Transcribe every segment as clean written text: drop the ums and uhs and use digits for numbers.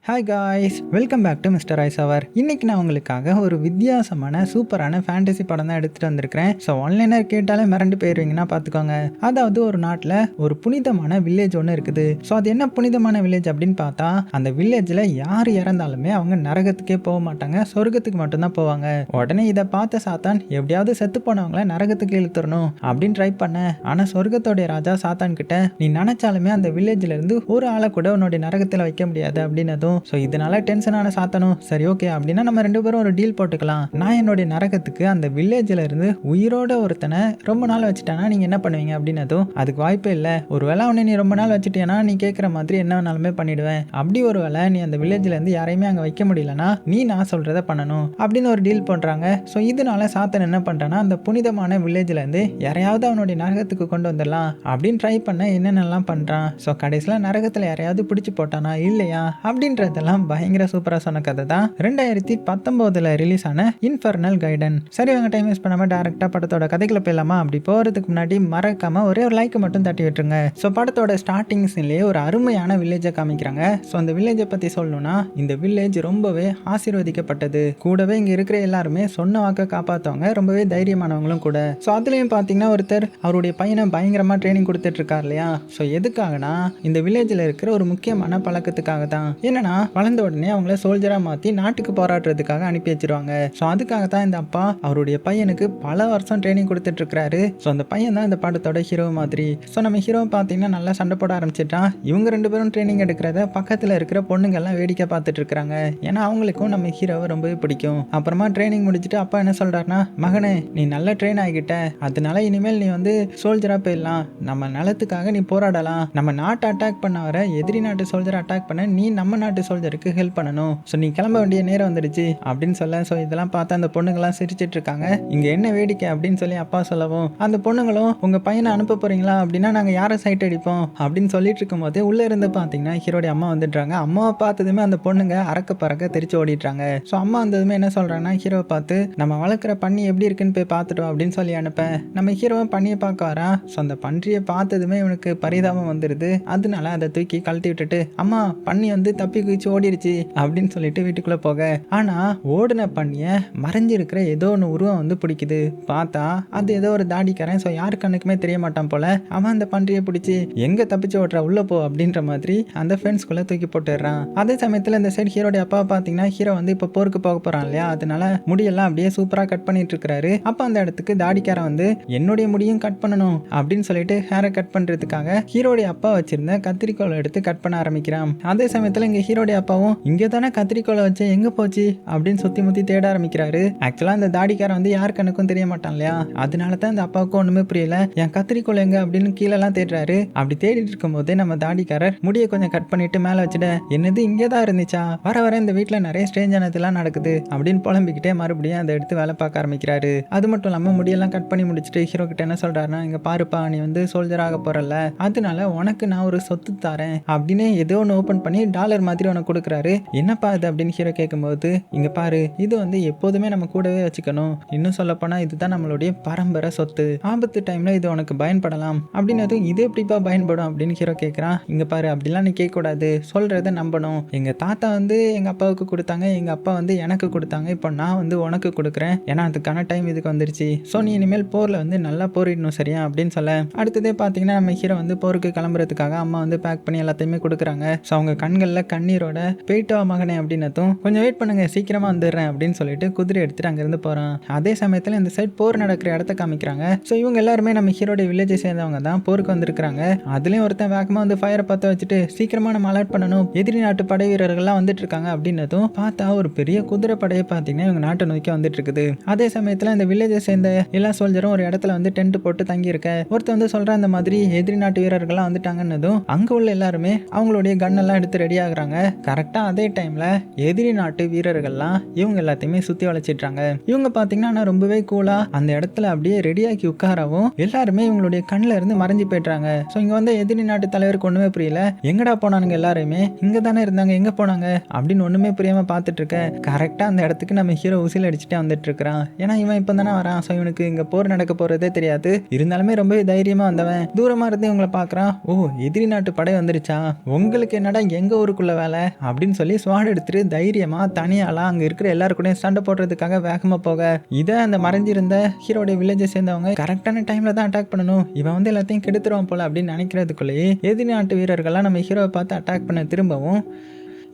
Hi guys, welcome back to mister ice hour. இன்னைக்கு நான் உங்களுக்காக ஒரு வித்தியாசமான சூப்பரான ஃபேண்டசி படம் தான் எடுத்துகிட்டு வந்திருக்கிறேன். ஸோ ஆன்லைனர் கேட்டாலே மிரண்டு போயிருவீங்கன்னா பார்த்துக்கோங்க. அதாவது ஒரு நாட்டில் ஒரு புனிதமான வில்லேஜ் ஒன்று இருக்குது. ஸோ அது என்ன புனிதமான வில்லேஜ் அப்படின்னு பார்த்தா, அந்த வில்லேஜில் யார் இறந்தாலுமே அவங்க நரகத்துக்கே போக மாட்டாங்க, சொர்க்கத்துக்கு மட்டும்தான் போவாங்க. உடனே இதை பார்த்த சாத்தான் எப்படியாவது செத்து போனவங்கள நரகத்துக்கு இழுத்துடணும் அப்படின்னு ட்ரை பண்ண. ஆனால் சொர்க்கத்தோடைய ராஜா சாத்தான் கிட்ட, நீ நினைச்சாலுமே அந்த வில்லேஜ்ல இருந்து ஒரு ஆளை கூட உன்னுடைய நரகத்தில் வைக்க முடியாது அப்படின்னதும், ஸோ இதனால டென்ஷனான சாத்தனும், சரி ஓகே அப்படின்னா நம்ம ரெண்டு பேரும் ஒரு டீல் போட்டுக்கலாம். நான் என்னுடைய நரகத்துக்கு அந்த வில்லேஜில் இருந்து உயிரோட ஒருத்தனை ரொம்ப நாள் வச்சுட்டானா நீங்க என்ன பண்ணுவீங்க அப்படின்னதும், அதுக்கு வாய்ப்பே இல்லை, ஒரு வேளை அவனை நீ ரொம்ப நாள் வச்சுட்டேன்னா நீ கேட்குற மாதிரி என்ன வேணாலுமே பண்ணிடுவேன். அப்படி ஒரு வேளை நீ அந்த வில்லேஜ்ல இருந்து யாரையுமே அங்கே வைக்க முடியலன்னா நீ நான் சொல்றதை பண்ணணும் அப்படின்னு ஒரு டீல் பண்றாங்க. ஸோ இதனால சாத்தன் என்ன பண்றான்னா, அந்த புனிதமான வில்லேஜ்ல இருந்து யாரையாவது அவனுடைய நரகத்துக்கு கொண்டு வந்துடலாம் அப்படின்னு ட்ரை பண்ண என்னென்னலாம் பண்றான். ஸோ கடைசியில் நரகத்தில் யாரையாவது பிடிச்சி போட்டானா இல்லையா அப்படின்றதெல்லாம் பயங்கர சூப்பராக சொன்ன கதை தான் 2019 ரிலீஸ் ஆன இன்ஃபர்னல் கைடன். சரி, அவங்க டைம் வேஸ்ட் பண்ணாமல் டேரெக்டாக படத்தோட கதைக்குள்ள போயிடலாமா? அப்படி போகிறதுக்கு முன்னாடி மறக்காம ஒரே ஒரு லைக் மட்டும் தட்டி விட்டுருங்க. ஸோ படத்தோட ஸ்டார்டிங் சீன்லேயே ஒரு அருமையான வில்லேஜை காமிக்கிறாங்க. ஸோ அந்த வில்லேஜை பற்றி சொல்லணும்னா, இந்த வில்லேஜ் ரொம்பவே ஆசீர்வதிக்கப்பட்டது. கூடவே இங்கே இருக்கிற எல்லாருமே சொன்ன வாக்க காப்பாற்றுவாங்க, ரொம்பவே தைரியமானவங்களும் கூட. ஸோ அதுலேயும் பார்த்தீங்கன்னா ஒருத்தர் அவருடைய பையனை பயங்கரமாக ட்ரைனிங் கொடுத்துட்டு இருக்கார் இல்லையா? ஸோ எதுக்காகனா, இந்த வில்லேஜில் இருக்கிற ஒரு முக்கியமான பழக்கத்துக்காக தான். என்னன்னா, வளர்ந்த உடனே அவங்கள சோல்ஜரா மாற்றி நாட்டுக்கு போராடுறதுக்காக அனுப்பி வச்சிருவாங்க. ஸோ அதுக்காக தான் இந்த அப்பா அவருடைய பையனுக்கு பல வருஷம் ட்ரைனிங் கொடுத்துட்டு இருக்காரு. ஸோ அந்த பையன் தான் இந்த படத்தோட ஹீரோ மாதிரி. ஸோ நம்ம ஹீரோ பார்த்தீங்கன்னா நல்லா சண்டை போட ஆரம்பிச்சிட்டான். இவங்க ரெண்டு பேரும் ட்ரைனிங் எடுக்கிறத பக்கத்தில் இருக்கிற பொண்ணுங்கள்லாம் வேடிக்கை பார்த்துட்டு இருக்காங்க. ஏன்னா அவங்களுக்கும் நம்ம ஹீரோவை ரொம்பவே பிடிக்கும். அப்புறமா ட்ரைனிங் முடிச்சுட்டு அப்பா என்ன சொல்றாருன்னா, மகனே நீ நல்லா ட்ரெயின் ஆகிட்ட, அதனால இனிமேல் நீ வந்து சோல்ஜரா போயிடலாம், நம்ம நிலத்துக்காக நீ போராடலாம், நம்ம நாட்டை அட்டாக் பண்ண வர எதிரி நாட்டு சோல்ஜரை அட்டாக் பண்ண நீ நம்ம நாட்டு சோல்ஜருக்கு ஹெல்ப் பண்ணணும். ஸோ நீ கிளம்ப வேண்டிய நேரம் வந்துடுச்சு அப்படின்னு சொல்ல. ஸோ இதெல்லாம் பார்த்து அந்த பொண்ணுங்கள்லாம் சிரிச்சிட்டு இருக்காங்க. இங்க என்ன வேடிக்கை அப்படின்னு சொல்லி அப்பா சொல்லவும், அந்த பொண்ணுங்களும் உங்க பையனை அனுப்ப போறீங்களா அப்படின்னா நாங்கள் யாரை சைட் அடிப்போம் அப்படின்னு சொல்லிட்டு இருக்கும் போது உள்ள இருந்து பார்த்தீங்கன்னா ஹீரோடைய அம்மா வந்துடுறாங்க. அம்மாவை பார்த்ததுமே அந்த பொண்ணுங்க அறக்க பறக்க தெரிச்சு ஓடிடுறாங்க. ஸோ அம்மா வந்ததுமே என்ன சொல்றாங்கன்னா, ஹீரோவை பார்த்து நம்ம வளர்க்குற பண்ணி எப்படி இருக்குன்னு போய் பார்த்துட்டோம் அப்படின்னு சொல்லி அனுப்ப. நம்ம ஹீரோவை பண்ணியை பார்க்க வரா. ஸோ அந்த பன்றியை பார்த்ததுமே இவனுக்கு பரிதாபம் வந்துடுது. அதனால அதை தூக்கி கழட்டி விட்டுட்டு, அம்மா பண்ணி வந்து தப்பி குதிச்சு ஓடிடுச்சு அப்படின்னு சொல்லிட்டு வீட்டுக்குள்ள போக, ஆனா ஓடின பண்ணிய மறைஞ்சிருக்கிற ஏதோ ஒன்று உருவம் வந்து பிடிக்குது. பார்த்தா அது ஏதோ ஒரு தாடிக்காரன். ஸோ யாரு கண்ணுக்குமே தெரிய மாட்டான் போல. அவன் அந்த பன்றியை பிடிச்சி எங்க தப்பிச்சு ஓடுறா உள்ள போ அப்படின்ற மாதிரி அந்த ஃபென்ஸ்குள்ள தூக்கி போட்டுடுறான். அதே சமயத்தில் இந்த சைடு ஹீரோடைய அப்பா பார்த்தீங்கன்னா, ஹீரோ வந்து இப்போ போருக்கு போக போறான் இல்லையா? அதனால முடியெல்லாம் அப்படியே சூப்பரா கட் பண்ணிட்டு இருக்காரு. அப்ப அந்த இடத்துக்கு தாடிக்காரன் வந்து என்னுடைய முடியும் கட் பண்ணணும் அப்படின்னு சொல்லிட்டு ஹேரை கட் பண்றதுக்காக ஹீரோடைய அப்பா வச்சிருந்த கத்திரிக்கோலை எடுத்து கட் பண்ண ஆரம்பிக்கிறான். அதே சமயத்தில் இங்க ஹீரோடைய அப்பாவும் இங்கே தானே கத்திரிக்கோலை வச்சு எங்க போச்சு அப்படின்னு சுத்தி முத்தி தேட ஆரம்பிக்கிறாரு. ஆக்சுவலா அந்த தாடிக்காரன் வந்து யார் கண்ணுக்கும் தெரிய மாட்டான் இல்லையா? அதனால தான் இந்த அப்பாவுக்கும் ஒண்ணுமே புரியல, என் கத்திரிக்கோலை எங்க அப்படின்னு கீழெல்லாம் தேடுறாரு. அப்படி தேடிட்டு இருக்கும் போதே நம்ம தாடிக்காரர் முடியை கொஞ்சம் கட் பண்ணிட்டு மேல வச்சுட, என்னது இங்கே தான் இருந்துச்சா, வர வர இந்த வீட்டுல நிறைய ஸ்ட்ரேஞ்சானதெல்லாம் நடக்குது அப்படின்னு புலம்பிக்கிட்டே மறுபடியும் அதை எடுத்து வேலை பார்க்க ஆரம்பிக்கிறாரு. அது மட்டும் இல்லாம முடியெல்லாம் கட் பண்ணி முடிச்சுட்டு ஹீரோ கிட்ட என்ன சொல்றாருன்னா, இங்க பாருப்பா, நீ வந்து சோல்ஜர் ஆக போறல, அதனால உனக்கு நான் ஒரு சொத்து தரேன் அப்படின்னு ஏதோ ஒன்று ஓபன் பண்ணி டாலர் மாதிரி உனக்கு கொடுக்குறாரு. என்னப்பா இது அப்படின்னு ஹீரோ கேட்கும்போது, இங்க பாரு, இது வந்து எப்போதுமே நம்ம கூடவே வச்சுக்கணும், இன்னும் சொல்ல போனா இதுதான் நம்மளுடைய பரம்பரை சொத்து, ஆபத்து டைம்ல இது உனக்கு பயன்படலாம் அப்படின்னு. இது எப்படிப்பா பயன்படும் அப்படின்னு ஹீரோ கேட்குறான். இங்க பாரு, அப்படிலாம் நீ கேட்க கூடாது, சொல்றதை நம்பணும். எங்க தாத்தா வந்து எங்க அப்பாவுக்கு கொடுத்தாங்க, எங்க அப்பா வந்து எனக்கு கொடுத்தாங்க, இப்போ நான் வந்து உனக்கு கொடுக்குறேன், ஏன்னா அதுக்கான டைம் இதுக்கு வந்துருச்சு. ஸோ நீ இனிமேல் போர்ல வந்து நல்லா போரிடணும், சரியா அப்படின்னு சொல்ல. அடுத்ததே பார்த்தீங்கன்னா நம்ம ஹீரோ வந்து போருக்கு கிளம்புறதுக்காக அம்மா வந்து பேக் பண்ணி எல்லாத்தையுமே கொடுக்குறாங்க. ஸோ அவங்க கண்களில் கண்ணீரோட போயிட்டோ மகனே அப்படின்னதும், கொஞ்சம் வெயிட் பண்ணுங்க, சீக்கிரமா வந்துடுறேன் அப்படின்னு சொல்லிட்டு குதிரை எடுத்துட்டு அங்கிருந்து போறான். அதே சமயத்தில் இந்த சைட் போர் நடக்கிற இடத்த காமிக்கிறாங்க. ஸோ இவங்க எல்லாருமே நம்ம ஹீரோட வில்லேஜை சேர்ந்தவங்க தான் போருக்கு வந்திருக்காங்க. அதுலயும் ஒருத்தன் வேகமா வந்து ஃபயரை பற்ற வச்சுட்டு, சீக்கிரமா நம்ம அலர்ட் பண்ணணும், எதிரி நாட்டு படை வீரர்கள்லாம் வந்துட்டு இருக்காங்க அப்படின்னதும் பார்த்தா ஒரு பெரிய குதிரை படையை பார்த்தீங்கன்னா இவங்க நாட்டை நோக்கி வந்துட்டு இருக்குது. அதே சமயத்தில் இந்த வில்லேஜை சேர்ந்த எல்லா சோல்ஜரும் ஒரு இடத்துல வந்து டென்ட் போட்டு தங்கி இருக்க. ஒருத்தர் வந்து சொல்றான், இந்த மாதிரி எதிரி நாட்டு வீரர்கள்லாம் வந்துட்டாங்கன்னதும் அங்க உள்ள எல்லாருமே அவங்களுடைய கன் எல்லாம் எடுத்து ரெடி ஆகுறாங்க. கரெக்டா அதே டைம்ல எதிரி நாட்டு வீரர்கள்லாம் இவங்க எல்லாத்தையுமே சுத்தி வளைச்சிட்டாங்க. இவங்க பாத்தீங்கன்னா ரொம்பவே கூலா அந்த இடத்துல அப்படியே ரெடியாக்கி உட்காரவும் எல்லாருமே இவங்களுடைய கண்ணுல இருந்து மறைஞ்சு போயிட்டாங்க. ஸோ இங்க வந்து எதிரி நாட்டு தலைவருக்கு ஒண்ணுமே புரியல, எங்கடா போனானுங்க எல்லாருமே, இங்க தானே இருந்தாங்க, எங்க போனாங்க அப்படின்னு ஒண்ணுமே புரியாம பார்த்துட்டு இருக்க. கரெக்டா அந்த இடத்துக்கு நம்ம ஹீரோ உசில் அடிச்சுட்டே வந்துட்டு இருக்கிறான். ஏன்னா இவன் இப்போ தானே வரான். ஸோ இவனுக்கு இங்க போர் நடக்க போறதே தெரியாது. இருந்தாலுமே ரொம்ப தைரியமா வந்தவன் தூரமா இருந்து இவங்களை பாக்குறான். ஓ, எதிரி நாட்டு படை வந்துருச்சா, உங்களுக்கு என்னடா எங்க ஊருக்குள்ள வேலை அப்படின்னு சொல்லி ஸ்வாட் எடுத்துட்டு தைரியமா தனியாலாம் அங்க இருக்கிற எல்லாருக்கூடயும் சண்டை போடுறதுக்காக வேகமா போக, இதை அந்த மறைஞ்சிருந்த ஹீரோடைய வில்லேஜை சேர்ந்தவங்க கரெக்டான டைம்ல தான் அட்டாக் பண்ணணும், இவன் வந்து எல்லாத்தையும் கெடுத்துருவான் போல அப்படின்னு நினைக்கிறதுக்குள்ளேயே எதிரி நாட்டு வீரர்கள்லாம் நம்ம ஹீரோவை பார்த்து அட்டாக் பண்ண திரும்பவும்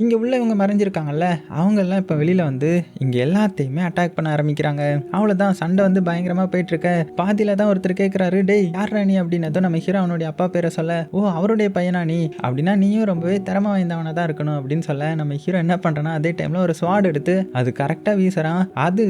இங்கே உள்ள இவங்க மறைஞ்சிருக்காங்கல்ல அவங்கெல்லாம் இப்போ வெளியில் வந்து இங்கே எல்லாத்தையுமே அட்டாக் பண்ண ஆரம்பிக்கிறாங்க. அவ்வளோதான், சண்டை வந்து பயங்கரமாக போயிட்டுருக்க. பாதியில் தான் ஒருத்தர் கேட்குறாரு, டேய் யாரா நீ அப்படின்னதும் நம்ம ஹீரோ அவனுடைய அப்பா பேரை சொல்ல, ஓ அவருடைய பையனா நீ, அப்படின்னா நீயும் ரொம்பவே திறமை வாய்ந்தவனாக தான் இருக்கணும் அப்படின்னு சொல்ல, நம்ம ஹீரோ என்ன பண்ணுறான்னா அதே டைமில் ஒரு ஸ்வாட் எடுத்து அது கரெக்டாக வீசுறான். அது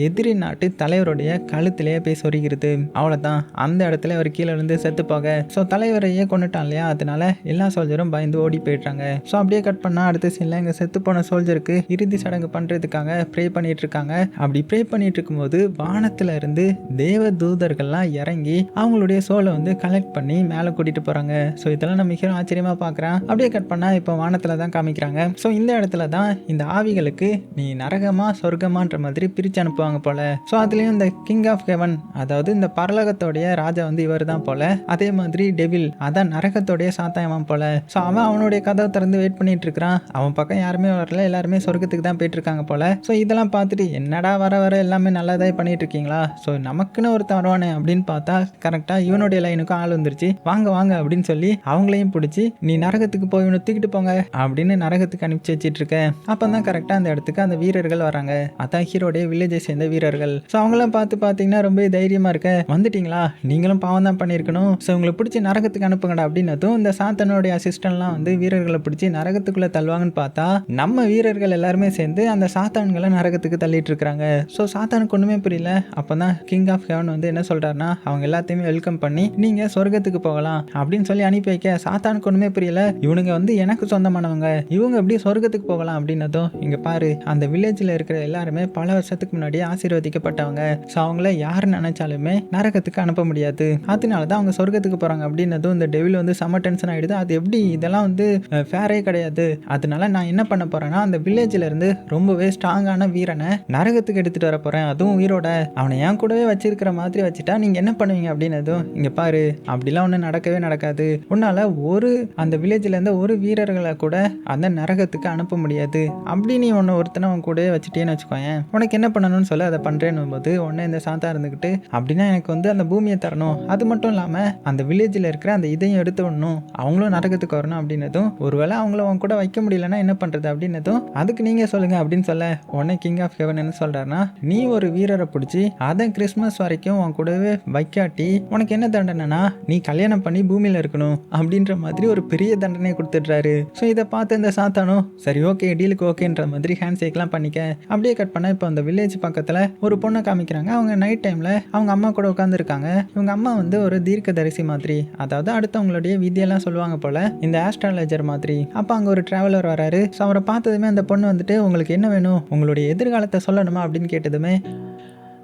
எதிரி நாட்டு தலைவருடைய கழுத்திலேயே போய் சொருகிறது. அவ்வளோதான், அந்த இடத்துல அவர் கீழே இருந்து செத்து போக, ஸோ தலைவரையே கொண்டுட்டான் இல்லையா, அதனால எல்லா சோல்ஜரும் பயந்து ஓடி போயிட்டாங்க. ஸோ அப்படியே கட் பண்ணால் அடுத்த சீன்ல இங்கே செத்து போன சோல்ஜருக்கு இறுதி சடங்கு பண்ணுறதுக்காக ப்ரே பண்ணிட்டு இருக்காங்க. அப்படி ப்ரே பண்ணிட்டு இருக்கும்போது வானத்துல இருந்து தேவ தூதர்கள்லாம் இறங்கி அவங்களுடைய சோலை வந்து கலெக்ட் பண்ணி மேலே கூட்டிட்டு போறாங்க. ஸோ இதெல்லாம் நம்ம மிக ஆச்சரியமா பார்க்குறேன். அப்படியே கட் பண்ணா இப்போ வானத்துல தான் காமிக்கிறாங்க. ஸோ இந்த இடத்துல தான் இந்த ஆவிகளுக்கு நீ நரகமா சொர்க்கமான்ற மாதிரி பிரிச்சு அனுப்புவாங்க போல. ஸோ அதுலயும் இந்த கிங் ஆஃப் ஹெவன், அதாவது இந்த பரலோகத்தோடைய ராஜா வந்து இவர் தான் போல. அதே மாதிரி டெவில், அதான் நரகத்தோடைய சாத்தாயவன் போல. ஸோ அவன் அவனுடைய கதவை திறந்து வெயிட் பண்ணிட்டு இருக்கிறான். அவன் பக்கம் யாருமே வரல, எல்லாருமே சொர்க்கத்துக்கு தான் போயிட்டு இருக்காங்க போல. ஸோ இதெல்லாம் பார்த்துட்டு என்னடா வர வர எல்லாமே நல்லதாக பண்ணிட்டு இருக்கீங்களா, ஸோ நமக்குன்னு ஒருத்தன் வருவானே அப்படின்னு பார்த்தா கரெக்டாக இவனுடைய லைனுக்கும் ஆள் வந்துருச்சு. வாங்க வாங்க அப்படின்னு சொல்லி அவங்களையும் பிடிச்சி நீ நரகத்துக்கு போய் இவனை தூக்கிட்டு போங்க அப்படின்னு நரகத்துக்கு அனுப்பிச்சு வச்சிட்டு இருக்கேன். அப்போ தான் கரெக்டாக அந்த இடத்துக்கு அந்த வீரர்கள் வராங்க. அதான் ஹீரோடைய வில்லேஜை சேர்ந்த வீரர்கள். ஸோ அவங்களாம் பார்த்து பார்த்தீங்கன்னா ரொம்ப தைரியமாக இருக்க, வந்துட்டீங்களா நீங்களும் பாவம் தான் பண்ணியிருக்கணும், ஸோ உங்களை பிடிச்சி நரகத்துக்கு அனுப்புங்கடா அப்படின்னதும் இந்த சாத்தனுடைய அசிஸ்டன்ட்லாம் வந்து வீரர்களை பிடிச்சி நரகத்துக்குள்ளே தள்ளுவாங்கன்னு பார்த்தா நம்ம வீரர்கள் எல்லாருமே சேர்ந்து அந்த சாத்தான்களை நரகத்துக்கு தள்ளிட்டு இருக்காங்க. ஸோ சாத்தானுக்கு ஒன்றுமே புரியல. அப்போ தான் கிங் ஆஃப் ஹெவன் வந்து என்ன சொல்கிறாருன்னா அவங்க எல்லாத்தையுமே வெல்கம் பண்ணி நீங்கள் சொர்க்கத்துக்கு போகலாம் அப்படின்னு சொல்லி அனுப்பி வைக்க, சாத்தானுக்கு ஒன்றுமே புரியல. இவனுங்க வந்து எனக்கு சொந்தமானவங்க, இவங்க எப்படி சொர்க்கத்துக்கு போகலாம் அப்படின்னதும் இங்கே பாரு அந்த வில்லேஜில் இருக்கிற எல்லாருமே பல வருஷத்துக்கு முன்னாடி ஆசீர்வதிக்கப்பட்டவங்க, ஸோ அவங்கள யார் நினைச்சாலுமே நரகத்துக்கு அனுப்ப முடியாது, அதனால தான் அவங்க சொர்க்கத்துக்கு போகிறாங்க அப்படின்னதும் இந்த டெவில் வந்து செம டென்ஷன் ஆகிடுது. அது எப்படி, இதெல்லாம் வந்து ஃபேரே கிடையாது, அதனால நான் என்ன பண்ண போறேன்னா அந்த வில்லேஜ்ல இருந்து ரொம்பவே ஸ்ட்ராங்கான வீரனை நரகத்துக்கு எடுத்துட்டு வர போறேன், அதுவும் உயிரோட, அவனை என் கூடவே வச்சிருக்கிற மாதிரி வச்சுட்டா நீங்க என்ன பண்ணுவீங்க அப்படின்னதும் இங்க பாரு அப்படிலாம் ஒன்றும் நடக்கவே நடக்காது, உன்னால ஒரு அந்த வில்லேஜ்ல இருந்து ஒரு வீரர்களை கூட அந்த நரகத்துக்கு அனுப்ப முடியாது, அப்படி நீ ஒன்று ஒருத்தனை உன் கூடவே வச்சுட்டேன்னு வச்சுக்கோயேன், உனக்கு என்ன பண்ணணும்னு சொல்ல அதை பண்றேன்னு போது உடனே இந்த சாந்தா இருந்துக்கிட்டு அப்படின்னா எனக்கு வந்து அந்த பூமியை தரணும், அது மட்டும் இல்லாமல் அந்த வில்லேஜில் இருக்கிற அந்த இதையும் எடுத்து விடணும், அவங்களும் நரகத்துக்கு வரணும் அப்படின்னதும் ஒருவேளை அவங்கள உன் கூட வைக்க முடியலன்னா என்ன பண்ணுறது அப்படின்னதும் அதுக்கு நீங்கள் சொல்லுங்கள் அப்படின்னு சொல்ல உடனே கிங் ஆஃப் ஹெவன் என்ன சொல்கிறாருன்னா நீ ஒரு வீரரை பிடிச்சி அதை கிறிஸ்மஸ் வரைக்கும் உன் கூடவே வைக்காட்டி உனக்கு என்ன தண்டனைனா நீ கல்யாணம் பண்ணி பூமியில் இருக்கணும் அப்படின்ற மாதிரி ஒரு பெரிய தண்டனை கொடுத்துட்றாரு. ஸோ இதை பார்த்து இந்த சாத்தானும் சரி ஓகே டீலுக்கு ஓகேன்ற மாதிரி ஹேண்ட் ஷேக்லாம் பண்ணிக்க. அப்படியே கட் பண்ண இப்போ அந்த வில்லேஜ் பக்கத்தில் ஒரு பொண்ணை காமிக்கிறாங்க. அவங்க நைட் டைமில் அவங்க அம்மா கூட உட்காந்துருக்காங்க. இவங்க அம்மா வந்து ஒரு தீர்க்கதரிசி மாதிரி, அதாவது அடுத்தவங்களுடைய விதியெல்லாம் சொல்லுவாங்க போல, இந்த ஆஸ்ட்ராலஜர் மாதிரி. அப்போ அங்கே ஒரு டிராவலர் வராரு. ஸோ அவரை பார்த்ததுமே அந்த பொண்ணு வந்துட்டு உங்களுக்கு என்ன வேணும், உங்களுடைய எதிர்காலத்தை சொல்லணுமா அப்படின்னு கேட்டதுமே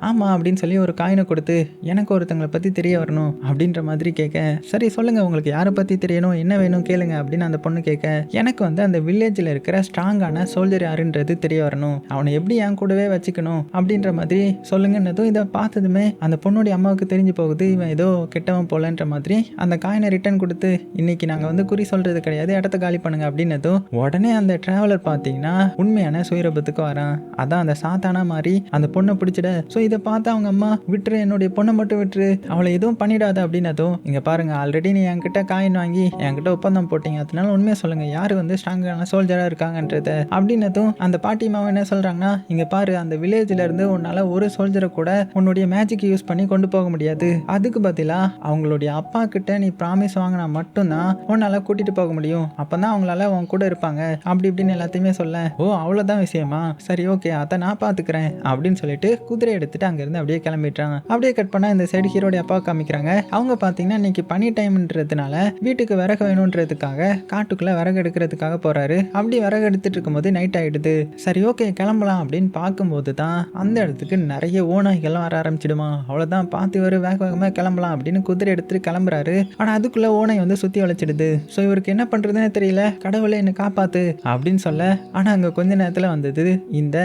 ஆமாம் அப்படின்னு சொல்லி ஒரு காயினை கொடுத்து எனக்கு ஒருத்தங்களை பற்றி தெரிய வரணும் அப்படின்ற மாதிரி கேட்க, சரி சொல்லுங்கள் உங்களுக்கு யாரை பற்றி தெரியணும், என்ன வேணும் கேளுங்க அப்படின்னு அந்த பொண்ணு கேட்க, எனக்கு வந்து அந்த வில்லேஜில் இருக்கிற ஸ்ட்ராங்கான சோல்ஜர் யாருன்றது தெரிய வரணும், அவனை எப்படி என் கூடவே வச்சுக்கணும் அப்படின்ற மாதிரி சொல்லுங்கன்னதும் இதை பார்த்ததுமே அந்த பொண்ணுடைய அம்மாவுக்கு தெரிஞ்சு போகுது இவன் ஏதோ கெட்டவன் போலன்ற மாதிரி அந்த காயினை ரிட்டர்ன் கொடுத்து இன்னைக்கு நாங்கள் வந்து குறி சொல்கிறது கிடையாது, இடத்த காலி பண்ணுங்க அப்படின்னதும் உடனே அந்த டிராவலர் பார்த்தீங்கன்னா உண்மையான சுயரூபத்துக்கு வரான். அதான் அந்த சாத்தானா மாதிரி அந்த பொண்ணை பிடிச்சிட. ஸோ இதை பார்த்து அவங்க அம்மா விட்டுரு என்னுடைய பொண்ணை மட்டும் விட்டுரு, அவளை எதுவும் பண்ணிடாத அப்படின்னதும் இங்க பாருங்க ஆல்ரெடி நீ என்கிட்ட காயின் வாங்கி என்கிட்ட ஒப்பந்தம் போட்டீங்க, அதனால உண்மையை சொல்லுங்க யாரு வந்து ஸ்ட்ராங்கான சோல்ஜரா இருக்காங்கன்றத அப்படின்னதும் அந்த பாட்டி மாமா என்ன சொல்றாங்கன்னா இங்க பாரு அந்த வில்லேஜ்ல இருந்து உன்னால ஒரு சோல்ஜரை கூட உன்னுடைய மேஜிக் யூஸ் பண்ணி கொண்டு போக முடியாது, அதுக்கு பதிலா அவங்களுடைய அப்பா கிட்ட நீ ப்ராமிஸ் வாங்கினா மட்டும்தான் உன்னால கூட்டிட்டு போக முடியும், அப்பதான் அவங்களால உன் கூட இருப்பாங்க அப்படி இப்படின்னு எல்லாத்தையுமே சொல்ல, ஓ அவ்வளவுதான் விஷயமா, சரி ஓகே அதை நான் பாத்துக்கிறேன் அப்படின்னு சொல்லிட்டு குதிரை எடுத்துட்டு அங்கிருந்து அப்படியே கிளம்பிட்டாங்க. அப்படியே கட் பண்ணா இந்த சைடு ஹீரோடைய அப்பா காமிக்கிறாங்க. அவங்க பாத்தீங்கன்னா இன்னைக்கு பனி டைம்ன்றதுனால வீட்டுக்கு விறகு வேணும்ன்றதுக்காக காட்டுக்குள்ள விறகு எடுக்கிறதுக்காக போறாரு. அப்படி விறகு எடுத்துட்டு இருக்கும்போது நைட் ஆயிடுது. சரி ஓகே கிளம்பலாம் அப்படின்னு பார்க்கும்போது தான் அந்த இடத்துக்கு நிறைய ஓநாய்கள்லாம் வர ஆரம்பிச்சிடுமா. அவ்வளவுதான் பார்த்து இவரு வேக வேகமா கிளம்பலாம் அப்படின்னு குதிரை எடுத்துட்டு கிளம்புறாரு. ஆனா அதுக்குள்ள ஓனாய் வந்து சுத்தி வளைச்சிடுது. ஸோ இவருக்கு என்ன பண்றதுன்னு தெரியல, கடவுளை என்ன காப்பாத்து அப்படின்னு சொல்ல, ஆனா அங்க கொஞ்ச நேரத்துல வந்தது இந்த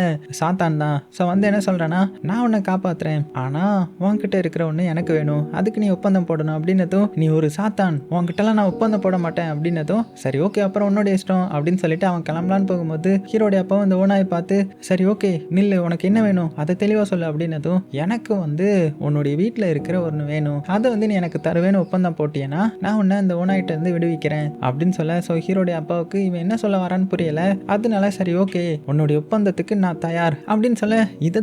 சாத்தான் தான். ஸோ வந்து என்ன சொல்றானா நான் உன்னை நான் காப்பாத்துறேன், ஆனா உன்கிட்ட இருக்கிற ஒண்ணு எனக்கு வேணும், அதுக்கு நீ ஒப்பந்தம் போடணும் அப்படின்னதும், நீ ஒரு சாத்தான், உன்கிட்டலாம் நான் ஒப்பந்தம் போட மாட்டேன் அப்படின்னதும், சரி ஓகே அப்புறம் உன்னோட இஷ்டம் அப்படின்னு சொல்லிட்டு அவன் கிளம்பலான்னு போகும்போது ஹீரோடைய அப்பா அந்த ஓனாயை பார்த்து, சரி ஓகே நில்லு, உனக்கு என்ன வேணும் அதை தெளிவா சொல்லு அப்படின்னதும், எனக்கு உன்னுடைய வீட்டில் இருக்கிற ஒன்று வேணும், அதை நீ எனக்கு தருவேன்னு ஒப்பந்தம் போட்டியனா நான் உன்னை அந்த ஓனாயிட்ட இருந்து விடுவிக்கிறேன் அப்படின்னு சொல்ல. ஸோ ஹீரோடைய அப்பாவுக்கு இவன் என்ன சொல்ல வரான்னு புரியல. அதனால சரி ஓகே உன்னுடைய ஒப்பந்தத்துக்கு நான் தயார் அப்படின்னு சொல்ல, இதை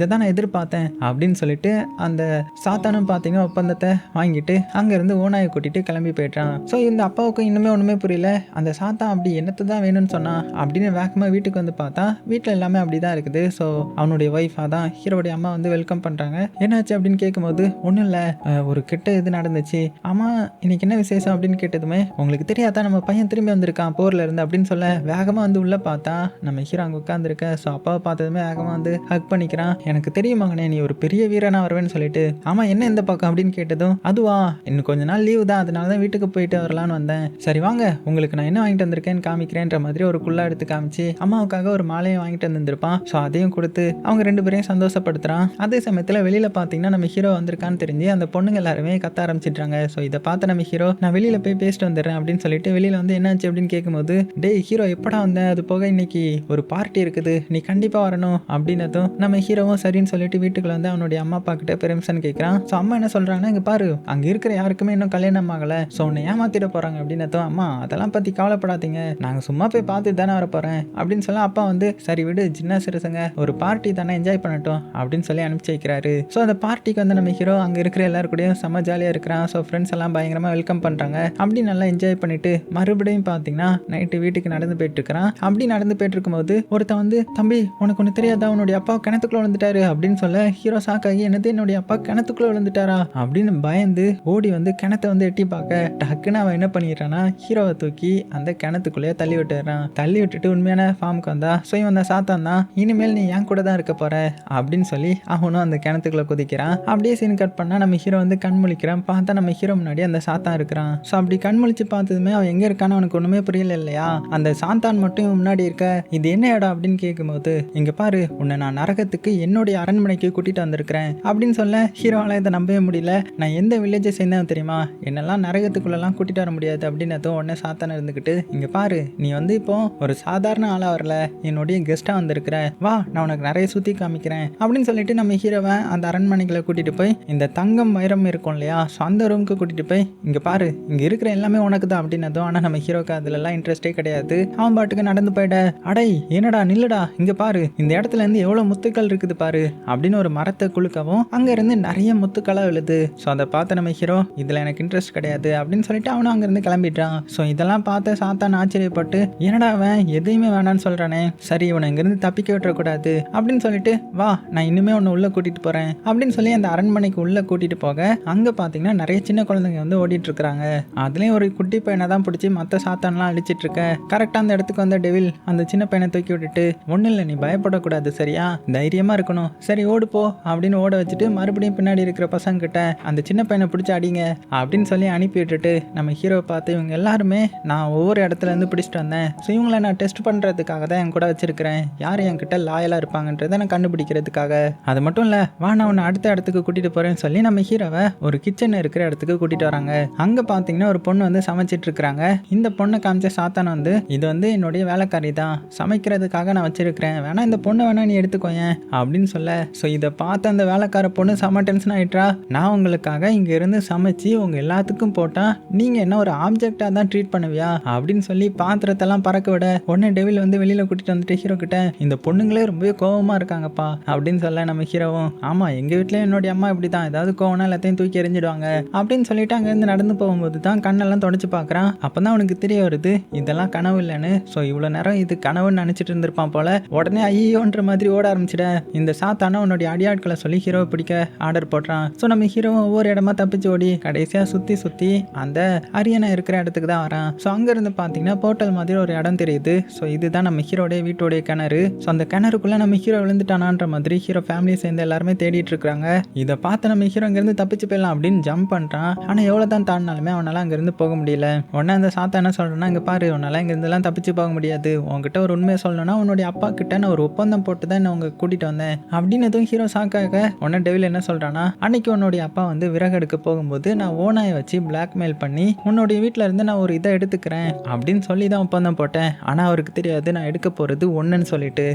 தான் நான் எதிர்பார்த்தேன் அப்படின்னு சொல்லிட்டு அந்த சாத்தானும் பார்த்தீங்கன்னா ஒப்பந்தத்தை வாங்கிட்டு அங்கேருந்து ஓனாயை கூட்டிட்டு கிளம்பி போயிட்டான். ஸோ இந்த அப்பாவுக்கு இன்னுமே ஒன்றுமே புரியல. அந்த சாத்தான் அப்படி என்னத்தை தான் வேணும்னு சொன்னான் அப்படின்னு வேகமாக வீட்டுக்கு வந்து பார்த்தா வீட்டில் எல்லாமே அப்படி தான் இருக்குது. ஸோ அவனுடைய ஒய்ஃபாக தான் ஹீரோடைய அம்மா வெல்கம் பண்ணுறாங்க. என்னாச்சு அப்படின்னு கேட்கும்போது, ஒன்றும் இல்லை, ஒரு கெட்ட இது நடந்துச்சு, ஆமாம் இன்னைக்கு என்ன விசேஷம் அப்படின்னு கேட்டதுமே, உங்களுக்கு தெரியாதா நம்ம பையன் திரும்பி வந்திருக்கான் போர்ல இருந்து அப்படின்னு சொல்ல, வேகமாக உள்ள பார்த்தா நம்ம ஹீரோ அங்கே உட்காந்துருக்க. ஸோ அப்பாவை பார்த்ததுமே வேகமாக ஹக் பண்ணிக்கிறான். எனக்கு தெரியும் மகனே நீ ஒரு பெரிய வீரனா வருவேன்னு சொல்லிட்டு. ஆமாம் என்ன இந்த பக்கம் அப்படின்னு கேட்டதும், அதுவா இன்னும் கொஞ்ச நாள் லீவு தான், அதனால தான் வீட்டுக்கு போயிட்டு வரலான்னு வந்தேன். சரி வாங்க உங்களுக்கு நான் என்ன வாங்கிட்டு வந்திருக்கேன்னு காமிக்கிறேன்ற மாதிரி ஒரு குள்ளா எடுத்து காமிச்சு அம்மாவுக்காக ஒரு மாலையும் வாங்கிட்டு வந்திருப்பான். ஸோ அதையும் கொடுத்து அவங்க ரெண்டு பேரையும் சந்தோஷப்படுத்துறான். அதே சமயத்தில் வெளியில பார்த்தீங்கன்னா நம்ம ஹீரோ வந்திருக்கான்னு தெரிஞ்சு அந்த பொண்ணுங்க எல்லாருமே கத்த ஆரம்பிச்சிடுறாங்க. ஸோ இதை பார்த்து நம்ம ஹீரோ நான் வெளியில போய் பேசிட்டு வந்துடுறேன் அப்படின்னு சொல்லிட்டு வெளியில என்னாச்சு அப்படின்னு கேட்கும்போது, டேய் ஹீரோ எப்படா வந்தேன், அது போக இன்னைக்கு ஒரு பார்ட்டி இருக்குது, நீ கண்டிப்பா வரணும் அப்படின்னதும் நம்ம ஹீரோவும் சரின்னு சொல்லிட்டு வீட்டுக்குள்ள அவனுடைய அம்மா அப்பா கிட்ட பெர்மிஷன் கேட்கறான். ஸோ அம்மா என்ன சொல்றாங்கன்னா, இங்க பாரு அங்க இருக்கிற யாருக்குமே இன்னும் கல்யாணம் ஆகல, ஸோ உன்னை ஏமாத்திட போறாங்க அப்படின்னதும், அம்மா அதெல்லாம் பத்தி கவலைப்படாதீங்க, நாங்க சும்மா போய் பார்த்துட்டு தானே வர போறேன் அப்படின்னு சொல்ல அப்பா சரி விடு சின்ன சிறுசுங்க, ஒரு பார்ட்டி தானே என்ஜாய் பண்ணட்டும் அப்படின்னு சொல்லி அனுப்பிச்சு வைக்கிறாரு. ஸோ அந்த பார்ட்டிக்கு நம்ம ஹீரோ அங்க இருக்கிற எல்லாரும் கூடயும் செம்ம ஜாலியா இருக்கிறான். ஸோ ஃப்ரெண்ட்ஸ் எல்லாம் பயங்கரமா வெல்கம் பண்றாங்க. அப்படி நல்லா என்ஜாய் பண்ணிட்டு மறுபடியும் பார்த்தீங்கன்னா நைட்டு வீட்டுக்கு நடந்து போயிட்டு இருக்கிறான். அப்படி நடந்து போயிட்டு இருக்கும்போது ஒருத்தன் தம்பி உனக்கு ஒன்று தெரியாதா, உன்னுடைய அப்பா கிணத்துக்குள்ள விழுந்துட்டாரு அப்படின்னு சொல்ல, ஹீரோ ஷாக்காகி என்னது என்னுடைய அப்பா கிணத்துக்குள்ள விழுந்துட்டாரா அப்படின்னு பயந்து ஓடி கிணத்தை எட்டி பார்க்க, டக்குன்னு அவன் என்ன பண்ணிடுறான்னா ஹீரோவை தூக்கி அந்த கிணத்துக்குள்ளேயே தள்ளி விட்டுறான். தள்ளி விட்டுட்டு உண்மையான ஃபார்முக்கு வந்தா, ஸோ இவன் சாத்தான் தான், இனிமேல் நீ என் கூட தான் இருக்க போற அப்படின்னு சொல்லி அவனும் அந்த கிணத்துக்குள்ள குதிக்கிறான். அப்படியே சீன் கட் பண்ணா நம்ம ஹீரோ கண் முழிக்கிறான். பார்த்தா நம்ம ஹீரோ முன்னாடி அந்த சாத்தான் இருக்கிறான். ஸோ அப்படி கண் முழிச்சு பார்த்ததுமே அவன் எங்க இருக்கான்னு அவனுக்கு ஒண்ணுமே புரியல இல்லையா. அந்த சாத்தான் மட்டும் முன்னாடி இருக்க, இது என்ன இடம் அப்படின்னு கேட்கும்போது, இங்க பாரு உன்னை நான் நரகத்துக்கு என்னுடைய அரண்மனைக்கு கூட்டிட்டு வந்திருக்கிறேன் அப்படின்னு சொல்ல, ஹீரோவால இதை நம்பவே முடியல. நான் எந்த வில்லேஜை சேர்ந்தேன் தெரியுமா, என்னெல்லாம் நரகத்துக்குள்ளெல்லாம் கூட்டிட்டு வர முடியாது அப்படின்னதும் உடனே சாத்தான் இருந்துக்கிட்டு, இங்க பாரு நீ இப்போ ஒரு சாதாரண ஆளா வரல, என்னுடைய கெஸ்டா வந்திருக்கிற, வா நான் உனக்கு நிறைய சுத்தி காமிக்கிறேன் அப்படின்னு சொல்லிட்டு நம்ம ஹீரோவை அந்த அரண்மனைகளை கூட்டிட்டு போய் இந்த தங்கம் வைரம் இருக்கும் இல்லையா, ஸோ அந்த ரூமுக்கு கூட்டிட்டு போய், இங்க பாரு இங்க இருக்கிற எல்லாமே உனக்கு தான் அப்படின்னதும், ஆனா நம்ம ஹீரோக்கு அதுல எல்லாம் இன்ட்ரெஸ்டே கிடையாது. அவன் பாட்டுக்கு நடந்து போயிட, அடை என்னடா நில்லுடா, இங்க பாரு இந்த இடத்துல இருந்து எவ்வளவு முத்துக்கள் இருக்குது பாரு அப்படின்னு ஒரு மரத்தை குலுக்கவும் அங்க இருந்து நிறைய முத்துக்களா விழுது. ஸோ அதை பார்த்த நம்ம ஹீரோ இதுல எனக்கு இன்ட்ரெஸ்ட் கிடையாது அப்படின்னு சொல்லிட்டு அவனும் அங்கிருந்து கிளம்பிட்டான். ஸோ இதெல்லாம் பார்த்த சாத்தான் ஆச்சரியப்பட்டு, என்னடா அவன் எதையுமே வேணான்னு சொல்றானே, சரி இவனை இங்கிருந்து தப்பிக்க விட்டுறக்கூடாது அப்படின்னு சொல்லிட்டு, வா நான் இன்னுமே உன்னை உள்ள கூட்டிட்டு போறேன் அப்படின்னு சொல்லி அந்த அரண்மனைக்கு உள்ள கூட்டிட்டு போக, அங்க பாத்தீங்கன்னா நிறைய சின்ன குழந்தைங்க ஓடிட்டு இருக்காங்க. அதுலயும் ஒரு குட்டி பையனை தான் பிடிச்சி மற்ற சாத்தான்லாம் அழிச்சிட்டு இருக்க. கரெக்டா அந்த இடத்துக்கு டெவில் அந்த சின்ன பையனை தூக்கி விட்டுட்டு, ஒன்னும் இல்லை நீ பயப்படக்கூடாது சரியா, தைரியமா இருக்கணும், சரி ஓடு போ அப்படின்னு ஓட வச்சுட்டு மறுபடியும் பின்னாடி இருக்கிற பசங்க கிட்ட அந்த சின்ன பையனை பிடிச்சி அடிங்க அப்படின்னு சொல்லி அனுப்பி விட்டுட்டு, நம்ம ஹீரோவை பார்த்து, இவங்க எல்லாருமே நான் ஒவ்வொரு இடத்துல இருந்து பிடிச்சிட்டு வந்தேன், ஸோ இவங்களை நான் டெஸ்ட் பண்றதுக்காக தான் என் கூட வச்சிருக்கிறேன், யார் என்கிட்ட லாயலா இருப்பாங்கன்றதை நான் கண்டுபிடிக்கிறதுக்காக. அது மட்டும் இல்ல, வா நான் உன்னை அடுத்த இடத்துக்கு கூட்டிட்டு போறேன்னு சொல்லி நம்ம ஹீரோவை ஒரு கிச்சன் இருக்கிற இடத்துக்கு கூட்டிட்டு வராங்க. அங்க பாத்தீங்கன்னா ஒரு பொண்ணு சமைச்சிட்டு இருக்காங்க. இந்த பொண்ணை காமிச்ச சாத்தான் இது என்னுடைய வேலைக்காரி தான், சமைக்கிறதுக்காக நான் வச்சிருக்கிறேன், வேணா இந்த பொண்ணை வேணா நீ எடுத்துக்கோயேன் அப்படின்னு சொல்ல, ஸோ இதை பார்த்து அந்த வேலைக்கார பொண்ணு செம டென்ஷன் ஆயிட்டா, நான் உங்களுக்காக இங்க இருந்து சமைச்சு உங்க எல்லாத்துக்கும் போட்டா நீங்க என்ன ஒரு ஆப்ஜெக்டா தான் ட்ரீட் பண்ணுவியா அப்படின்னு சொல்லி பாத்திரத்தெல்லாம் பறக்க விட, உடனே டெவில் வெளியில கூட்டிட்டு வந்துட்டு ஹீரோ கிட்ட, இந்த பொண்ணுங்களே ரொம்பவே கோவமா இருக்காங்கப்பா அப்படின்னு சொல்ல, நம்ம ஹீரோவும், ஆமா எங்க வீட்டுல என்னுடைய அம்மா இப்படிதான், ஏதாவது கோவம்னா எல்லாத்தையும் தூக்கி எறிஞ்சிடுவாங்க அப்படின்னு சொல்லிட்டு அங்க இருந்து நடந்து போகும்போது தான் கண்ணெல்லாம் தொடச்சு பாக்குறான். அப்பதான் அவனுக்கு தெரிய வருது இதெல்லாம் கனவு இல்லைன்னு. ஸோ இவ்வளவு நேரம் இது கனவுன்னு நினைச்சிட்டு இருந்திருப்பான் போல. உடனே ஐயோன்ற மாதிரி ஓட ஆரம்பிச்சிட, இந்த சாத்தான உன்னுடைய அடியாட்களை சொல்லி ஹீரோவை பிடிக்க ஆர்டர் போடுறான். ஸோ நம்ம ஹீரோவும் ஒவ்வொரு இடமா தப்பிச்சு ஓடி கடைசியா சுத்தி சுத்தி அந்த அரியணை இருக்கிற இடத்துக்கு தான் வரான். ஸோ அங்க இருந்து பாத்தீங்கன்னா போர்ட்டல் மாதிரி ஒரு இடம் தெரியுது. ஸோ இதுதான் நம்ம ஹீரோடைய வீட்டோடைய கிணறு. ஸோ அந்த கிணறுக்குள்ள நம்ம ஹீரோ விழுந்துட்டானான்ற மாதிரி ஹீரோ ஃபேமிலியை சேர்ந்து எல்லாருமே தேடிட்டு இருக்காங்க. இதை பார்த்து நம்ம ஹீரோ இங்கிருந்து தப்பிச்சு போயிடலாம் அப்படின்னு ஜம்ப் பண்றான். ஆனா எவ்வளவு தான் தாண்டினாலுமே அவனால அங்கிருந்து போக முடியல. உடனே அந்த சாத்தா என்ன சொல்றேன்னா, இங்க பாரு உன்னால இங்கிருந்து எல்லாம் தப்பிச்சு போக முடியாது, உங்ககிட்ட ஒரு உண்மையை சொல்லணும்னா உன்னுடைய அப்பா கிட்ட நான் ஒரு ஒப்பந்தம் போட்டு தான் உங்க கூட்டிட்டு வந்தேன் அப்படின்னதும் ஹீரோ ஷாக்காக உடனே டெவில் என்ன சொல்றானா, அன்னைக்கு உன்னுடைய அப்பா வந்து விறகு எடுக்க போகும்போது நான் ஓனாயை வச்சு பிளாக்மெயில் பண்ணி உன்னுடைய வீட்டில் இருந்து நான் ஒரு இதை எடுத்துக்கிறேன் அப்படின்னு சொல்லி தான் ஒப்பந்தம் போட்டேன். ஆனால் அவருக்கு தெரியாது நான் எடுக்க போகிறது ஒன்றுன்னு சொல்லிட்டு.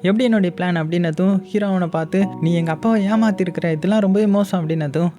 எப்படி என்னுடைய பிளான் அப்படின்னதும் ஹீரோ அவனை பார்த்து, நீ எங்கள் அப்பாவை ஏமாத்திருக்கிற, இதெல்லாம் ரொம்பவே மோசம் அப்படின்னதும்,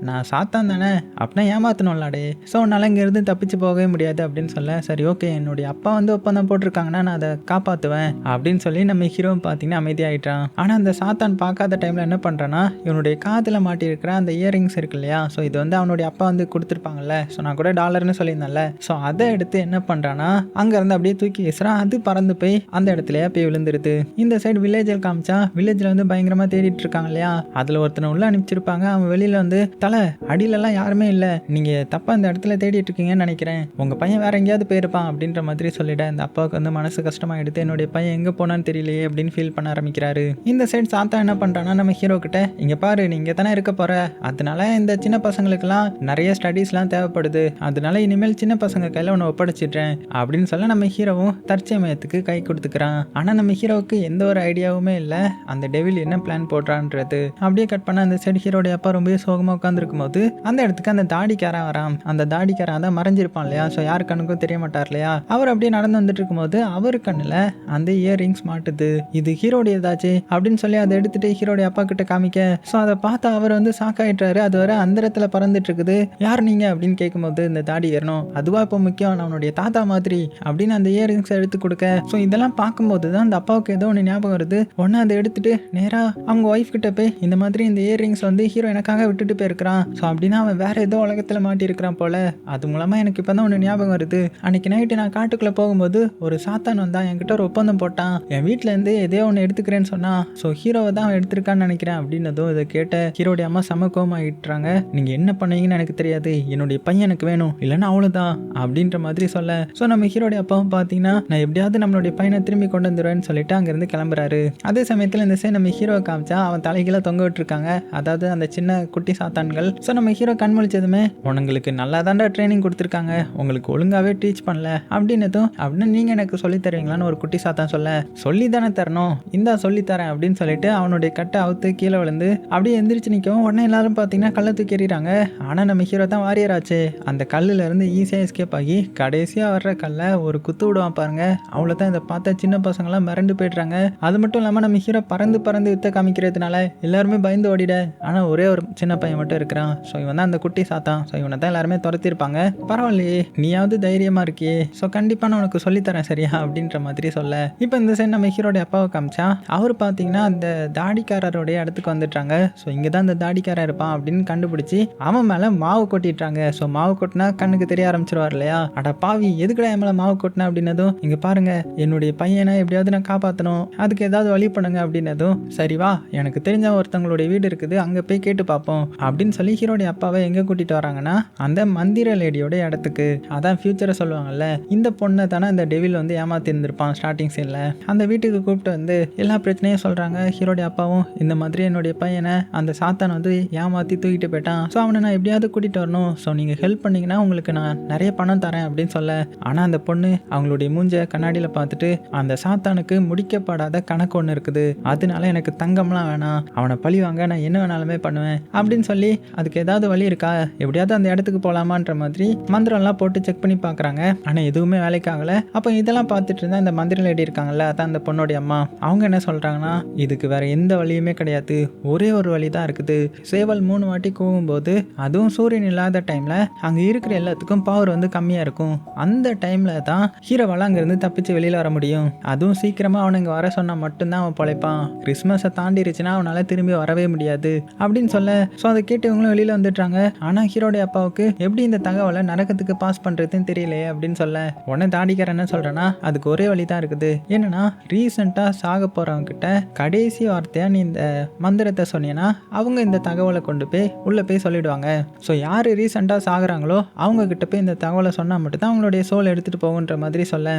நான் சாத்தான் தானே அப்படின்னா ஏமாத்தணும்லாடே, ஸோ உன்னால் இங்கேருந்து தப்பிச்சு போகவே முடியாது அப்படின்னு சொல்ல, சரி ஓகே என்னுடைய அப்பா வந்து ஒப்பந்தம் போட்டிருக்காங்கன்னா நான் அதை காப்பாற்றுவேன் அப்படின்னு சொல்லி நம்ம ஹீரோ பார்த்தீங்கன்னா அமைதியாகிட்டான். ஆனால் அந்த சாத்தான் பார்க்காத டைமில் என்ன பண்ணுறான்னா, இவனுடைய காதில் மாட்டியிருக்கிற அந்த இயரிங்ஸ் இருக்கு இல்லையா, ஸோ இது வந்து அவனுடைய அப்பா வந்து கொடுத்துருப்பாங்கல்ல, ஸோ நான் கூட டாலர்னு சொல்லியிருந்தேன்ல, ஸோ அதை எடுத்து என்ன பண்ணுறான்னா அங்கேருந்து அப்படியே தூக்கி வீசுறான். அது பறந்து போய் அந்த இடத்துலயே போய் விழுந்துருது. இந்த சைடு வில்லேஜில் காமிச்சா வில்லேஜில் வந்து பயங்கரமாக தேடிட்டு இருக்காங்க இல்லையா, அதில் ஒருத்தனை உள்ள அனுப்பிச்சிருப்பாங்க. அவன் வெளியில் வந்து, தலை அடியிலலாம் யாருமே இல்லை, நீங்கள் தப்பாக இந்த இடத்துல தேடிட்டு இருக்கீங்கன்னு நினைக்கிறேன், உங்கள் பையன் வேற எங்கேயாவது போயிருப்பான் அப்படின்ற மாதிரி சொல்லிட இந்த அப்பாவுக்கு வந்து மனசு கஷ்டமாக எடுத்து என்னுடைய பையன் எங்கே போனான்னு தெரியலையே அப்படின்னு ஃபீல் பண்ண ஆரம்பிக்கிறாரு. இந்த சைடு சாத்தா என்ன பண்ணுறான்னா, நம்ம ஹீரோ கிட்ட, இங்கே பாரு நீ இங்கே தானே இருக்க போகிற, அதனால இந்த சின்ன பசங்களுக்குலாம் நிறைய ஸ்டடீஸ்லாம் தேவைப்படுது, அதனால இனிமேல் சின்ன பசங்க கையில் உன்னை ஒப்படைச்சிட்றேன் அப்படின்னு சொல்ல நம்ம ஹீரோவும் தற்சமயத்துக்கு கை கொடுத்துக்கிறான். ஆனால் நம்ம ஹீரோவுக்கு எந்த ஒரு ஐடியாவுமே இல்லை அந்த டெவில் என்ன பிளான் போடுறான்றது. அப்படியே கட் பண்ண அந்த சைடு ஹீரோடைய அப்பா ரொம்ப சோகமாக உட்காந்துருக்கும் போது அந்த இடத்துக்கு அந்த தாடிக்காரன் வரான். அந்த தாடிக்காரன் தான் மறைஞ்சிருப்பான் இல்லையா, ஸோ யாரு கண்ணுக்கும் தெரிய மாட்டார் இல்லையா, அவர் அப்படியே நடந்து வந்துட்டு இருக்கும் போது அவர் கண்ணில் அந்த இயரிங்ஸ் மாட்டுது. இது ஹீரோடைய ஏதாச்சு அப்படின்னு சொல்லி அதை எடுத்துட்டு ஹீரோடைய அப்பா கிட்ட காமிக்க, ஸோ அதை பார்த்து அவர் வந்து சாக்காயிட்டாரு. அது வர அந்த இடத்துல பறந்துட்டு இருக்குது. யார் நீங்க அப்படின்னு கேட்கும்போது இந்த தாடி ஏறணும், அதுவா இப்போ முக்கியம், நான் அவனுடைய தாத்தா மாதிரி அப்படின்னு அந்த இயரிங்ஸ் எடுத்து கொடுக்க, ஸோ இதெல்லாம் பார்க்கும்போது தான் அந்த அப்பாவுக்கு ஏதோ ஒன்று ஞாபகம் வருது. ஒன்று அதை எடுத்துட்டு நேராக அவங்க ஒய்ஃப் கிட்ட போய், இந்த மாதிரி இந்த இயரிங்ஸ் வந்து ஹீரோ எனக்காக விட்டுட்டு போயிருக்கிறான், ஸோ அப்படின்னா அவன் வேற ஏதோ உலகத்தில் மாட்டியிருக்கிறான் போல, அது மூலமாக எனக்கு இப்போ தான் ஒன்று ஞாபகம் வருது. அன்னைக்கு நைட்டு நான் காட்டுக்குள்ளே போகும்போது ஒரு சாத்தான் வந்தான், என்கிட்ட ஒரு ஒப்பந்தம் போட்டான், என் வீட்டிலேருந்து எதையோ ஒன்று எடுத்துக்கிறேன்னு சொன்னான், ஸோ ஹீரோவை தான் அவன் எடுத்திருக்கான்னு நினைக்கிறேன் அப்படின்னதும் இதை கேட்ட ஹீரோடைய அம்மா செம கோவமாகிட்டுறாங்க. நீங்கள் என்ன பண்ணுவீங்கன்னு எனக்கு தெரியாது, என்னுடைய பையன் எனக்கு வேணும், இல்லைன்னா அவ்வளோதான் அப்படின்ற மாதிரி சொல்ல, ஸோ நம்ம ஹீரோடைய அப்பாவும் பார்த்தீங்கன்னா நான் எப்படியாவது நம்மளுடைய பையனை திரும்பி கொண்டு வந்துடுவேன்னு சொல்லிட்டு அங்கேருந்து கிளம்புறாரு. அதே சமயத்தில் இந்த சைடு நம்ம ஹீரோ காமிச்சா அவன் தலைகீழ தொங்க விட்டுருக்காங்க, அதாவது அந்த சின்ன குட்டி சாத்தான்கள். ஸோ நம்ம ஹீரோ கண் முழிச்சதுமே, உங்களுக்கு நல்லா தாண்டா ட்ரைனிங் கொடுத்துருக்காங்க, உங்களுக்கு ஒழுங்காகவே டீச் பண்ணல அப்படின்னதும், அப்படின்னு நீங்கள் எனக்கு சொல்லி தருவீங்களான்னு ஒரு குட்டி சாத்தான் சொல்ல, சொல்லி தானே தரணும், இந்தா சொல்லித்தரேன் அப்படின்னு சொல்லிட்டு அவனுடைய கட்டை அவுத்து கீழே விழுந்து அப்படியே எந்திரிச்சு நிற்கவும் உடனே எல்லாரும் பார்த்தீங்கன்னா கல்லை தூக்கி எறிகிறாங்க. ஆனால் நம்ம ஹீரோ தான் வாரியர் ஆச்சு, அந்த கல்லுல இருந்து ஈஸியாக எஸ்கேப் ஆகி கடைசியாக வர்ற கல்லை ஒரு குத்து விடுவான் பாருங்க, அவ்வளோதான். இதை பார்த்தா சின்ன பசங்களாம் மிரண்டு போய்ட்றாங்க. அது மட்டும் இல்லாமல் நம்ம ஹீரோ பறந்து பறந்து வித்த காமிக்கிறதுனால எல்லாருமே பயந்து ஓடிட, ஆனால் ஒரே ஒரு சின்ன பையன் மட்டும் இருக்கிறான். ஸோ இவன் தான் அந்த குட்டி சாத்தான். ஸோ இவனை தான் எல்லாருமே துரத்திருப்பாங்க. பரவாயில்லையே நீயாவது தைரியமாக இருக்கியே, ஸோ கண்டிப்பாக நான் உனக்கு சொல்லித்தரேன் சரியா அப்படின்ற மாதிரி சொல்ல, இப்போ இந்த சைடு நம்ம ஹீரோடைய அப்பாவை காமிச்சா அவர் பார்த்தீங்கன்னா அந்த தாடிக்காரருடைய இடத்துக்கு வந்துட்டாங்க. ஸோ இங்கே தான் அந்த தாடிக்காரர் இருப்பான் அப்படின்னு கண்டுபிடிச்சி அவன் மேலே மாவு கொட்டிட்டாங்க. ஸோ மாவு கொட்டினா கண்ணுக்கு தெரிய ஆரம்பிச்சிருவார் இல்லையா, அட பாவி எதுக்குடா என் மேலே மாவு கொட்டினா அப்படின்னதும், இங்கே பாருங்க என்னுடைய பையனை எப்படியாவது நான் காப்பாற்றணும், அதுக்கு ஏதாவது வழி பண்ணுங்க அப்படின்னதும், சரி வா எனக்கு தெரிஞ்ச ஒருத்தவங்களுடைய வீடு இருக்குது அங்கே போய் கேட்டு பார்ப்போம் அப்படின்னு சொல்லி ஹீரோடைய அப்பாவை எங்கே கூட்டிகிட்டு வராங்கன்னா அந்த மந்திர லேடியோட இடத்துக்கு. அதான் ஃபியூச்சரை சொல்லுவாங்கல்ல, இந்த பொண்ணை தானே அந்த டெவில் வந்து ஏமாத்தி இருந்திருப்பான் ஸ்டார்டிங் சீனில். அந்த வீட்டுக்கு கூப்பிட்டு வந்து எல்லா பிரச்சனையும் சொல்கிறாங்க. ஹீரோடைய அப்பாவும் இந்த மாதிரி என்னுடைய பையனை அந்த சாத்தான் வந்து ஏமாற்றி தூக்கிட்டு போயிட்டான், ஸோ அவனை நான் எப்படியாவது கூட்டிகிட்டு வரணும், ஸோ நீங்கள் ஹெல்ப் பண்ணிங்கன்னா உங்களுக்கு நான் நிறைய பணம் தரேன் அப்படின்னு சொல்ல, ஆனால் அந்த பொண்ணு அவங்களுடைய மூஞ்ச கண்ணாடியில் பார்த்துட்டு, அந்த சாத்தானுக்கு முடிக்கப்படாத கணக்கு ஒன்று இருக்குது, அதனால எனக்கு தங்கம்லாம் வேணாம், அவனை பழி வாங்க நான் என்ன வேணாலுமே பண்ணுவேன் அப்படின்னு சொல்லி, அதுக்கு ஏதாவது வழி இருக்கா, எப்படியாவது அந்த இடத்துக்கு போகலாமான்ற மாதிரி மந்திரம்லாம் போட்டு செக் பண்ணி பார்க்குறாங்க. ஆனால் எதுவுமே வேலைக்காகலை. அப்போ இதெல்லாம் பார்த்துட்டு இருந்தா இந்த மந்திர லேடி இருக்காங்கல்ல, அதான் அந்த பொண்ணுடைய அம்மா, அவங்க என்ன சொல்கிறாங்கன்னா, இதுக்கு வேற எந்த வழியுமே கிடையாது, ஒரே ஒரு வழி தான் இருக்குது. சேவல் 3 வாட்டி கூவும்போது, அதுவும் சூரியன் இல்லாத டைமில் அங்கே இருக்கிற எல்லாத்துக்கும் பவர் வந்து கம்மியாக இருக்கும், அந்த டைமில் தான் ஹீரோவால் அங்கேருந்து தப்பிச்சு வெளியில் வர முடியும், அதுவும் சீக்கிரமாக அவனை இங்கே வர சொன்னால் மட்டும்தான் அவன் பிழைப்பான், கிறிஸ்மஸை தாண்டிருச்சுன்னா அவனால் திரும்பி வரவே முடியாது அப்படின்னு சொல்ல, ஸோ அதை கேட்டு இவங்களும் வெளியில் வந்துடுறாங்க. ஆனால் ஹீரோடைய அப்பாவுக்கு எப்படி இந்த தகவலை நரகத்துக்கு பாஸ் பண்ணுறதுன்னு தெரியலையே அப்படின்னு சொல்ல, உடனே தாடிக்காரன் என்ன சொல்கிறேன்னா, அதுக்கு ஒரே வழி தான் இருக்குது, என்னன்னா ரீசெண்டாக சாக போகிறவங்க கிட்ட கடைசி வார்த்தையாக நீ இந்த மந்திரத்தை சொன்னீங்கன்னா அவங்க இந்த தகவலை கொண்டு போய் உள்ளே போய் சொல்லிடுவாங்க. ஸோ யார் ரீசெண்டாக சாகுறாங்களோ அவங்க கிட்ட போய் இந்த தகவலை சொன்னால் மட்டும்தான் அவங்களுடைய சோல் எடுத்துகிட்டு போகுன்ற மாதிரி சொல்ல,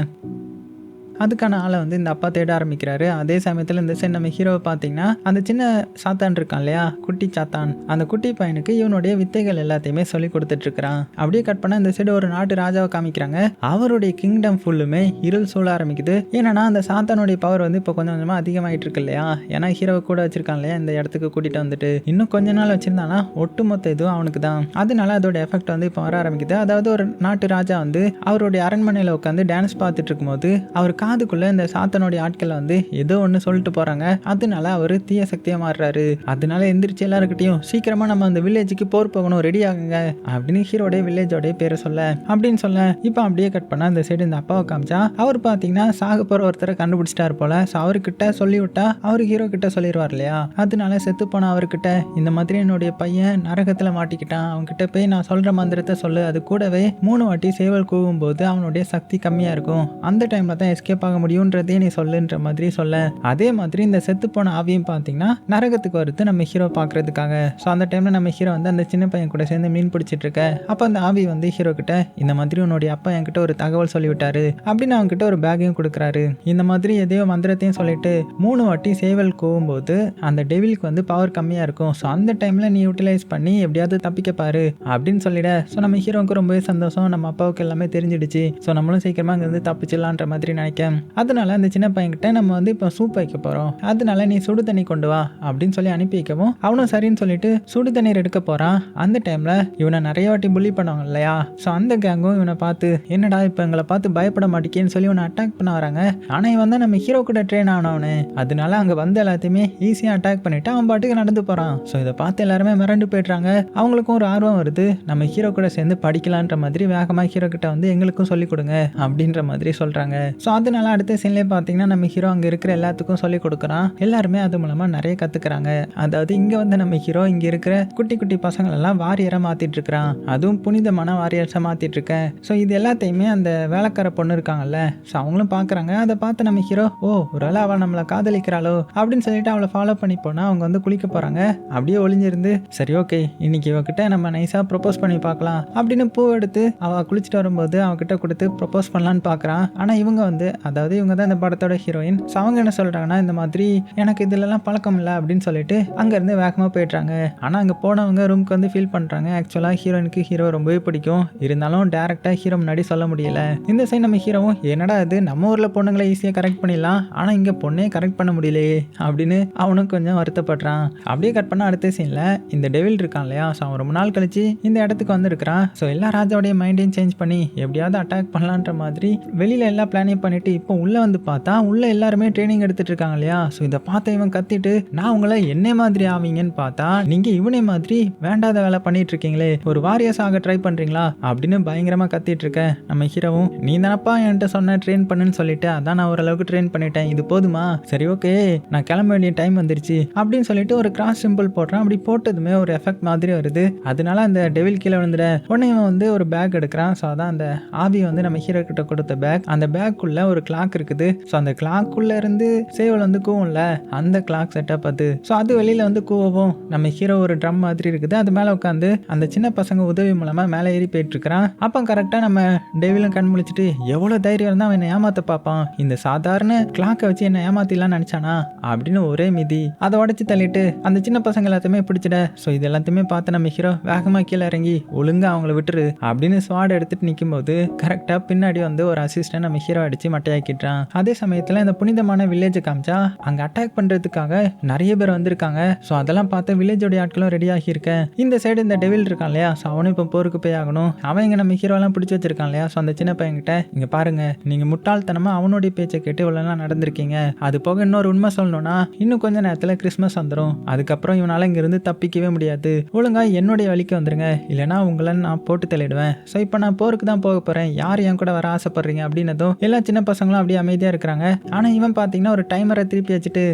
அதுக்கான ஆளை வந்து இந்த அப்பா தேட ஆரம்பிக்கிறாரு. அதே சமயத்தில் இந்த சைடு நம்ம ஹீரோவை பார்த்தீங்கன்னா அந்த சின்ன சாத்தான் இருக்கான் இல்லையா, குட்டி சாத்தான், அந்த குட்டி பையனுக்கு இவனுடைய வித்தைகள் எல்லாத்தையுமே சொல்லி கொடுத்துட்டு இருக்கிறான். அப்படியே கட் பண்ண இந்த சைடு ஒரு நாட்டு ராஜாவை காமிக்கிறாங்க. அவருடைய கிங்டம் ஃபுல்லுமே இருள் சூழ ஆரம்பிக்குது. ஏன்னா அந்த சாத்தானுடைய பவர் வந்து இப்போ கொஞ்சம் கொஞ்சமாக அதிகமாகிட்டு இருக்கு இல்லையா. ஏன்னா ஹீரோவை கூட வச்சிருக்கான் இல்லையா இந்த இடத்துக்கு கூட்டிட்டு வந்துட்டு, இன்னும் கொஞ்ச நாள் வச்சிருந்தானா ஒட்டுமொத்த இதுவும் அவனுக்கு தான். அதனால அதோட எஃபெக்ட் வந்து இப்போ வர ஆரம்பிக்குது. அதாவது ஒரு நாட்டு ராஜா வந்து அவருடைய அரண்மனையில் உட்காந்து டான்ஸ் பார்த்துட்டு இருக்கும்போது அவர் காதுக்குள்ள இந்த சாத்தனுடைய ஆட்களை வந்து ஏதோ ஒன்று சொல்லிட்டு போறாங்க. அதனால அவர் தீய சக்தியா மாறுறாரு. அதனால எந்திரிச்சு எல்லாருக்கிட்டையும் சீக்கிரமா நம்ம அந்த வில்லேஜுக்கு போர் போகணும், ரெடி ஆகுங்க அப்படின்னு ஹீரோடைய வில்லேஜோடைய பேரை சொல்ல அப்படின்னு சொல்ல இப்போ அப்படியே கட் பண்ணா இந்த சைடு இந்த அப்பாவை காமிச்சா அவர் பார்த்தீங்கன்னா சாக போற ஒருத்தரை கண்டுபிடிச்சிட்டாரு போல. ஸோ அவர்கிட்ட சொல்லி விட்டா அவர் ஹீரோ கிட்ட சொல்லிடுவார் இல்லையா. அதனால செத்து போன அவர்கிட்ட இந்த மாதிரி என்னுடைய பையன் நரகத்துல மாட்டிக்கிட்டான், அவன்கிட்ட போய் நான் சொல்ற மந்திரத்தை சொல்லு, அது கூடவே 3 வாட்டி சேவல் கூவும் போது அவனுடைய சக்தி கம்மியா இருக்கும், அந்த டைம்ல தான் எஸ்கேப் ஆக முடியும்ன்றதே நீ சொல்லுன்ற மாதிரி சொல்ல, அதே மாதிரி இந்த செத்து போன ஆவியும் பார்த்தீங்கன்னா நரகத்துக்கு வருது நம்ம ஹீரோ பார்க்கறதுக்காக. ஸோ அந்த டைம்ல நம்ம ஹீரோ வந்து அந்த சின்ன பையன் கூட சேர்ந்து மீன் பிடிச்சிட்டு இருக்க. அப்போ அந்த ஆவி வந்து ஹீரோ கிட்ட இந்த மாதிரி உன்னுடைய அப்பா என்கிட்ட ஒரு தகவல் சொல்லிவிட்டாரு அப்படின்னு அவங்க கிட்ட ஒரு பேக்கையும் கொடுக்குறாரு. இந்த மாதிரி எதையோ மந்திரத்தையும் சொல்லிட்டு 3 வாட்டி சேவல் கூவும் போது அந்த டெவிலுக்கு வந்து பவர் கம்மியா இருக்கும். ஸோ அந்த டைம்ல நீ யூட்டிலைஸ் பண்ணி எப்படியாவது தப்பிக்க பாரு அப்படின்னு சொல்லிட. ஸோ நம்ம ஹீரோவுக்கு ரொம்பவே சந்தோஷம், நம்ம அப்பாவுக்கு எல்லாமே தெரிஞ்சிடுச்சு, ஸோ நம்மளும் சீக்கிரமா அங்கேருந்து தப்பிச்சிடலான்ற மாதிரி நினைக்க. அதனால அந்த சின்ன பையன்கிட்ட நம்ம வந்து இப்போ சூப் வைக்க போறோம், அதனால நீ சுடு தண்ணி கொண்டு வா அப்படின்னு சொல்லி அனுப்பி வைக்கவும் அவனும் சரின்னு சொல்லிட்டு சுடு தண்ணீர் எடுக்க போறான். அந்த டைம்ல இவனை நிறைய வாட்டி புள்ளி பண்ணுவாங்க இல்லையா. ஸோ அந்த கேங்கும் இவனை பார்த்து என்னடா இப்போ எங்களை பார்த்து பயப்பட மாட்டேங்கன்னு சொல்லி இவனை அட்டாக் பண்ண வராங்க. ஆனால் இவன் தான் நம்ம ஹீரோ கூட ட்ரெயின் ஆனவனு, அதனால அங்கே வந்து எல்லாத்தையுமே ஈஸியாக அட்டாக் பண்ணிட்டு அவன் பாட்டுக்கு நடந்து போறான். ஸோ இதை பார்த்து எல்லாருமே மிரண்டு போயிடுறாங்க. அவங்களுக்கும் ஒரு ஆர்வம் வருது, நம்ம ஹீரோ கூட சேர்ந்து படிக்கலான்ற மாதிரி வேகமாக ஹீரோ கிட்ட வந்து எங்களுக்கும் சொல்லிக் கொடுங்க அப்படின்ற மாதிரி சொல்றாங்க. ஸோ அதனால அடுத்த சீன்லேயே பார்த்தீங்கன்னா நம்ம ஹீரோ அங்கே இருக்கிற எல்லாத்துக்கும் சொல்லிக் கொடுக்குறான். எல்லாருமே அது மூலமா நிறைய கத்துக்கிறாங்க. அதாவது இங்க வந்து நம்ம ஹீரோ இங்க இருக்கிற குட்டி குட்டி பசங்கள் எல்லாம் வாரியரா மாத்திட்டு இருக்கிறான், அதுவும் புனிதமான வாரியர்ஸா மாத்திட்டு இருக்கேன். ஸோ இது எல்லாத்தையுமே அந்த வேலைக்கார பொண்ணு இருக்காங்கல்ல, ஸோ அவங்களும் பார்க்குறாங்க. அதை பார்த்து நம்ம ஹீரோ ஓ ஒருவேளை அவள் நம்மளை காதலிக்கிறாளோ அப்படின்னு சொல்லிட்டு அவளை ஃபாலோ பண்ணி போனால் அவங்க வந்து குளிக்க போகிறாங்க. அப்படியே ஒளிஞ்சிருந்து சரி ஓகே இன்னைக்கு இவகிட்ட நம்ம நைஸாக ப்ரொப்போஸ் பண்ணி பார்க்கலாம் அப்படின்னு பூ எடுத்து அவள் குளிச்சுட்டு வரும்போது அவகிட்ட கொடுத்து ப்ரொப்போஸ் பண்ணலான்னு பார்க்குறான். ஆனால் இவங்க வந்து அதாவது இவங்க தான் இந்த படத்தோட ஹீரோயின். ஸோ அவங்க என்ன சொல்கிறாங்கன்னா இந்த மாதிரி எனக்கு இதுலலாம் பழக்கம் இல்லை அப்படின்னு சொல்லிட்டு அங்கேருந்து வேகமாக போயிடுறாங்க. ஆனால் அங்கே போனவங்க ரூமுக்கு வந்து ஃபீல் பண்ணுறாங்க ஆக்சுவலாக ஹீரோயினுக்கு ஹீரோ ரொம்பவே பிடிக்கும், இருந்தாலும் டேரெக்டாக ஹீரோ முன்னாடி சொல்ல முடியல. இந்த சைடு நம்ம ஹீரோவும் என்னடா இது நம்ம ஊரில் பொண்ணுங்களை ஈஸியாக கரெக்ட் பண்ணிடலாம், ஆனால் இங்கே பொண்ணே கரெக்ட் பண்ண முடியலையே அப்படின்னு அவனும் கொஞ்சம் வருத்தப்படுறான். அப்படியே கட் பண்ண அடுத்த சீனில் இந்த டெவில் இருக்கான் இல்லையா, ஸோ அவன் ரொம்ப நாள் கழிச்சு இந்த இடத்துக்கு வந்துருக்கிறான். ஸோ எல்லா ராஜாவுடைய மைண்டையும் சேஞ்ச் பண்ணி எப்படியாவது அட்டாக் பண்ணலான்ற மாதிரி வெளியில் எல்லா பிளானையும் பண்ணிட்டு இப்போ உள்ளே வந்து பார்த்தா உள்ளே எல்லாருமே ட்ரைனிங் எடுத்துட்டு இருக்காங்க இல்லையா. ஸோ இதை பார்த்த இவன் கத்திட்டு நான் உங்களை என்ன மாதிரி ஆவீங்கன்னு பார்த்தா நீங்கள் இவனை மாதிரி வேண்டாத வேலை பண்ணிட்டு இருக்கீங்களே, ஒரு வாரியர்ஸ் ஆக ட்ரை பண்ணுறீங்களா அப்படின்னு பயங்கரமாக கத்திட்டு இருக்க. நம்ம ஹீரோவும் நீ தானப்பா என்கிட்ட சொன்ன ட்ரெயின் பண்ணுன்னு சொல்லிட்டு அதான் நான் ஓரளவுக்கு ட்ரெயின் பண்ணிட்டேன், இது போதுமா, சரி ஓகே நான் கிளம்ப வேண்டிய டைம் வந்துருச்சு அப்படின்னு சொல்லிட்டு ஒரு கிராஸ் சிம்பிள் போடுறான். அப்படி போட்டதுமே ஒரு எஃபெக்ட் மாதிரி வருது. அதனால அந்த டெவில் கீழே விழுந்துட உடனே இவன் வந்து ஒரு பேக் எடுக்கிறான். ஸோ அதான் அந்த ஆவி வந்து நம்ம ஹீரோ கிட்ட கொடுத்த பேக். அந்த பேக்குள்ள ஒரு கிளாக் இருக்குது. ஸோ அந்த கிளாக்குள்ள இருந்து சேவல் வந்து கூவும்ல அந்த கிளாக் செட்டப் அது. ஸோ அது வெளியில வந்து கூவவும் நம்ம ஹீரோ ஒரு ட்ரம் மாதிரி இருக்குது, அது மேலே உட்காந்து அந்த சின்ன பசங்க உதவி மூலமா மேலே ஏறி போயிட்டு இருக்கிறான். அப்போ கரெக்டாக நம்ம டெவிலும் கண் முழிச்சிட்டு எவ்வளோ தைரியம் இருந்தால் அவன் ஏமாத்த பார்ப்பான், இந்த சாதாரண கிளாக்கை வச்சு என்ன ஏமாத்திலாம் நினைச்சானா அப்படின்னு ஒரே மிதி அதை உடச்சி தள்ளிட்டு அந்த சின்ன பசங்க எல்லாத்தையுமே பிடிச்சிட. ஸோ இது எல்லாத்தையுமே பார்த்து நம்ம ஹீரோ வேகமாக கீழே இறங்கி ஒழுங்கா அவங்கள விட்டுரு அப்படின்னு ஸ்வாட் எடுத்துட்டு நிற்கும் போது கரெக்டாக பின்னாடி வந்து ஒரு அசிஸ்டன்ட் நம்ம ஹீரோ அடிச்சு மட்டையாக்கிட்டான். அதே சமயத்தில் இந்த புனிதமான வில்லேஜை காமிச்சா அங்கே அட்டாக் பண்ணுறதுக்காக நிறைய பேர் வந்திருக்காங்க. ஸோ அதெல்லாம் பார்த்து வில்லேஜோடைய ஆட்களும் ரெடி ஆகியிருக்கேன். இந்த சைடு இந்த டெவில் இருக்கான் இல்லையா, ஸோ அவனும் இப்போ போருக்கு போய் ஆகணும். அவன் இங்கே நம்ம ஹீரோலாம் பிடிச்சி வச்சிருக்கான் இல்லையா. ஸோ அந்த சின்ன பையன்கிட்ட இங்கே பாருங்க நீங்கள் முட்டாள்தனமாக அவனுடைய பேச்சை கேட்டு இவ்வளோலாம் நடந்திருக்கீங்க, அது போக இன்னொரு உண்மை சொல்லணும்னா இன்னும் கொஞ்ச நேரத்தில் கிறிஸ்மஸ் வந்துடும், அதுக்கப்புறம் இவனால் இங்கிருந்து தப்பிக்கவே முடியாது, ஒழுங்கா என்னுடைய வழிக்கு வந்துருங்க இல்லைனா உங்களை நான் போட்டு தள்ளிடுவேன். ஸோ இப்போ நான் போருக்கு தான் போக போகிறேன், யார் என் கூட வர ஆசைப்படுறீங்க அப்படின்னதும் எல்லா சின்ன பசங்களும் அப்படியே அமைதியாக இருக்கிறாங்க. ஆனால் இவன் பார்த்தீங்கன்னா ஒரு டைமரை திருப்பி வச்சுட்டு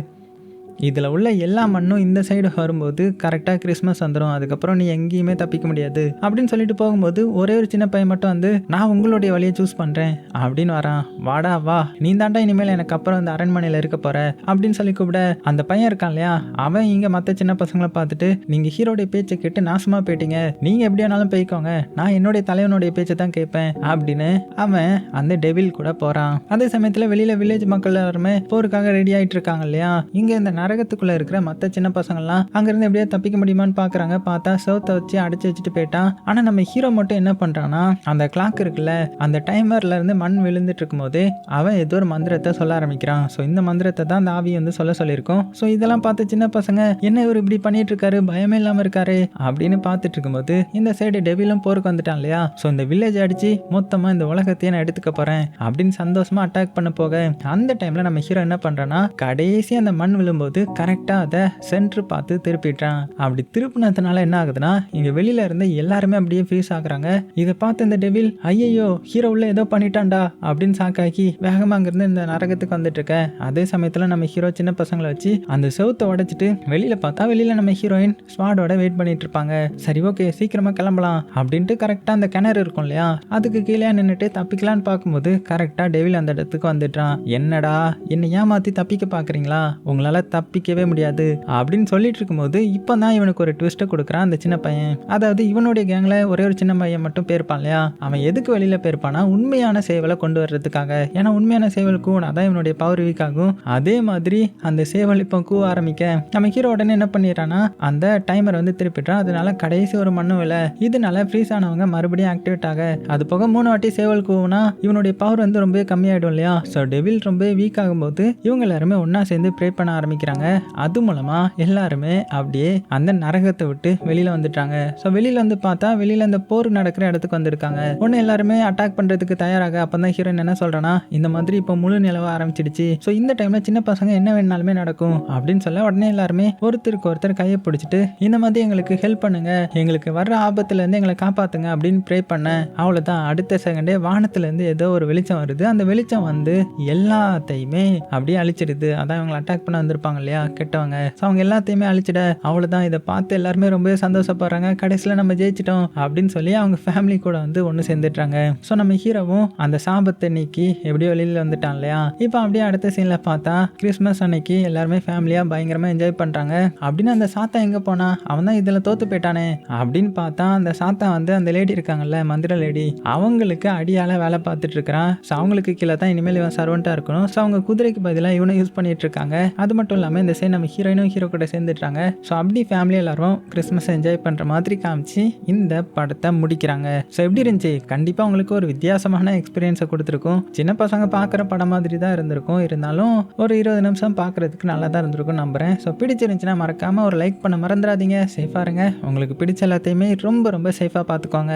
இதில் உள்ள எல்லா மண்ணும் இந்த சைடு வரும்போது கரெக்டாக கிறிஸ்மஸ் வந்துடும், அதுக்கப்புறம் நீ எங்கேயுமே தப்பிக்க முடியாது அப்படின்னு சொல்லிட்டு போகும்போது ஒரே ஒரு சின்ன பையன் மட்டும் வந்து நான் உங்களுடைய வழியை சூஸ் பண்ணுறேன் அப்படின்னு வரான். வாடா வா, நீ தாண்டா இனிமேல் எனக்கு அப்புறம் இந்த அரண்மனையில் இருக்க போற அப்படின்னு சொல்லி கூப்பிட அந்த பையன் இருக்கான் இல்லையா, அவன் இங்கே மற்ற சின்ன பசங்களை பார்த்துட்டு நீங்கள் ஹீரோடைய பேச்சை கேட்டு நாசமாக போயிட்டீங்க, நீங்கள் எப்படியானாலும் போய்க்கோங்க, நான் என்னுடைய தலைவனுடைய பேச்சை தான் கேட்பேன் அப்படின்னு அவன் அந்த டெவில் கூட போகிறான். அதே சமயத்தில் வெளியில் வில்லேஜ் மக்கள் எல்லாருமே போருக்காக ரெடி ஆகிட்டு இருக்காங்க இல்லையா. இங்கே இந்த நரகத்துக்குள்ளே இருக்கிற மற்ற சின்ன பசங்கள்லாம் அங்கேருந்து எப்படியா தப்பிக்க முடியுமான்னு பார்க்குறாங்க. பார்த்தா சவுத்தை வச்சு அடைச்சி வச்சுட்டு போயிட்டான். ஆனால் நம்ம ஹீரோ மட்டும் என்ன பண்ணுறான்னா, அந்த கிளாக் இருக்குல்ல, அந்த டைமர்ல இருந்து மண் விழுந்துட்டு இருக்கும்போது அவன் ஏதோ ஒரு மந்திரத்தை சொல்ல ஆரம்பிக்கிறான். ஸோ இந்த மந்திரத்தை தான் அந்த ஆவி வந்து சொல்லியிருக்கோம். ஸோ இதெல்லாம் பார்த்து சின்ன பசங்க என்ன இவர் இப்படி பண்ணிட்டு இருக்காரு, பயமே இல்லாமல் இருக்காரு அப்படின்னு பார்த்துட்டு இருக்கும்போது இந்த சைடு டெவிலும் போருக்கு வந்துட்டான் இல்லையா. ஸோ இந்த வில்லேஜ் அடிச்சு மொத்தமாக இந்த உலகத்தையே நான் எடுத்துக்க போறேன் அப்படின்னு சந்தோஷமா அட்டாக் பண்ண போக அந்த டைம்ல நம்ம ஹீரோ என்ன பண்றான்னா, கடைசி அந்த மண் விழும்போது கரெக்டா அதை சென்டர் பார்த்து திருப்பிட்டான். அப்படி திருப்பினதுனால என்ன ஆகுதுன்னா, இங்க வெளியில இருந்து எல்லாருமே அப்படியே ஃப்ரீஸ் ஆகுறாங்க. இதை பார்த்து இந்த டெவில் ஐயோ ஹீரோ உள்ள ஏதோ பண்ணிட்டான்டா அப்படின்னு சாக்காக்கி வேகமா அங்கிருந்து இந்த நரகத்துக்கு வந்துட்டு இருக்க. அதே சமயத்துல நம்ம ஹீரோ சின்ன பசங்களை வச்சு அந்த செவுத்தை உடைச்சிட்டு வெளியில பார்த்தா வெளியில நம்ம ஹீரோயின் ஸ்வாடோட வெயிட் பண்ணிட்டு இருப்பாங்க. சரி ஓகே சீக்கிரமா கிளம்பலாம் அப்படின்ட்டு கரெக்டா அந்த கிணறு இருக்கும் இல்லையா, அதுக்கு கீழே நின்றுட்டு தப்பிக்கலான்னு பார்க்கும்போது கரெக்டா டெவில் அந்த இடத்துக்கு வந்துட்டான். என்னடா என்னை ஏமாத்தி தப்பிக்க பாக்குறீங்களா, உங்களால தப்பிக்கவே முடியாது அப்படின்னு சொல்லிட்டு இருக்கும்போது இப்பதான் இவனுக்கு ஒரு ட்விஸ்ட்டை கொடுக்குறான் அந்த சின்ன பையன். அதாவது இவனுடைய கேங்ல ஒரே ஒரு சின்ன பையன் மட்டும் போயிருப்பான் இல்லையா, அவன் எதுக்கு வெளியில போயிருப்பானா, உண்மையான சேவலை கொண்டு வர்றதுக்காக. ஏன்னா உண்மையான சேவல் கூவனா தான் இவனுடைய பவர் வீக் ஆகும். அதே மாதிரி அந்த சேவல் இப்போ கூவ ஆரம்பிக்க நம்ம ஹீரோ உடனே என்ன பண்ணிடுறான்னா அந்த டைமர் வந்து திருப்பிட்டான். அதனால கடைசி ஒரு மண்ணும் இல்லை. இதனால ஃப்ரீஸ் ஆனவங்க மறுபடியும் ஆக்டிவேட் ஆக, அது போக 3 வாட்டி சேவல் கூவுனா இவனுடைய பவர் வந்து ரொம்ப கம்மியாயிடும் இல்லையா. ஸோ டெவில் ரொம்ப வீக் ஆகும்போது இவங்க எல்லாருமே ஒன்னா சேர்ந்து ப்ரே பண்ண ஆரம்பிக்கிறாங்க. அது மூலமா எல்லாருமே அப்படியே அந்த நரகத்தை விட்டு வெளியில வந்துட்டாங்க. ஸோ வெளியில வந்து பார்த்தா வெளியில அந்த போர் நடக்கிற இடத்துக்கு வந்திருக்காங்க. ஒன்னு எல்லாருமே அட்டாக் பண்றதுக்கு தயாராக. அப்பதான் ஹீரோயின் என்ன சொல்றானா, இந்த மாதிரி இப்போ முழு நிலவ ஆரம்பிச்சிடுச்சு. ஸோ இந்த டைம்ல சின்ன பசங்க என்ன வேணாலுமே நடக்கும் அப்படின்னு சொல்ல உடனே எல்லாருமே ஒருத்தருக்கு ஒருத்தர் கையை பிடிச்சிட்டு இந்த மாதிரி எங்களுக்கு ஹெல்ப் பண்ணுங்க, எங்களுக்கு வர்ற ஆபத்துல இருந்து எங்களை காப்பாத்துங்க அப்படின்னு ப்ரே பண்ண. அவ்வளவுதான், அடுத்த செகண்டே வானத்துல இருந்து ஏதோ ஒரு வெளிச்சம் வருது. அந்த வெளிச்சம் வந்து எல்லாத்தையுமே அப்படியே அழிச்சிடுது. அதான் இவங்களை அட்டாக் பண்ண வந்திருப்பாங்க இல்லையா கெட்டவங்க, அவங்க எல்லாத்தையுமே அழிச்சிட. அவ்வளவுதான், இதை பார்த்து எல்லாருமே ரொம்ப சந்தோஷப்படுறாங்க. கடைசியில நம்ம ஜெயிச்சிட்டோம் அப்படின்னு சொல்லி அவங்க ஃபேமிலி கூட வந்து ஒன்று சேர்ந்துட்டாங்க. ஸோ நம்ம ஹீரோவும் அந்த சாபத்தை நீக்கி எப்படியோ வெளியில வந்துட்டான் இல்லையா. இப்போ அப்படியே அடுத்த சீன்ல பார்த்தா கிறிஸ்மஸ் அன்னைக்கு எல்லாருமே ஃபேமிலியா பயங்கரமா என்ஜாய் பண்றாங்க. அப்படின்னு அந்த சாத்தா எங்க போனா, அவன் தான் இதுல தோத்து போயிட்டானே அப்படின்னு பார்த்தா அந்த சாத்தா வந்து அந்த லேடி இருக்காங்கல்ல மந்திர லேடி, அவங்களுக்கு அடியால வேலை பார்த்துட்டு இருக்கிறான். ஸோ அவங்களுக்கு கீழே தான் இனிமேல் இவன் சர்வெண்டா இருக்கணும். ஸோ அவங்க குதிரைக்கு பதிலாக இவனை யூஸ் பண்ணிட்டு இருக்காங்க. அது மட்டும் இல்லாமல் இந்த சைடு நம்ம ஹீரோயினும் ஹீரோ கூட சேர்ந்துட்டாங்க. ஸோ அப்படி ஃபேமிலி எல்லாரும் கிறிஸ்மஸ் என்ஜாய் பண்ற மாதிரி காமிச்சு இந்த படத்தை முடிக்கிறாங்க. ஸோ எப்படி இருந்துச்சு, கண்டிப்பா உங்களுக்கு ஒரு வித்தியாசமான எக்ஸ்பீரியன்ஸை கொடுத்துருக்கும். சின்ன பசங்க பார்க்குற படம் மாதிரி தான் இருந்திருக்கும், இருந்தாலும் ஒரு 20 நிமிஷம் பார்க்கறதுக்கு நல்லா தான் இருந்திருக்கும் நம்புறேன். ஸோ பிடிச்சிருந்துச்சுன்னா மறக்காம ஒரு லைக் பண்ண மறந்துடாதீங்க. சேஃபா இருங்க, உங்களுக்கு பிடிச்ச எல்லாத்தையுமே ரொம்ப ரொம்ப சேஃபா பார்த்துக்கோங்க.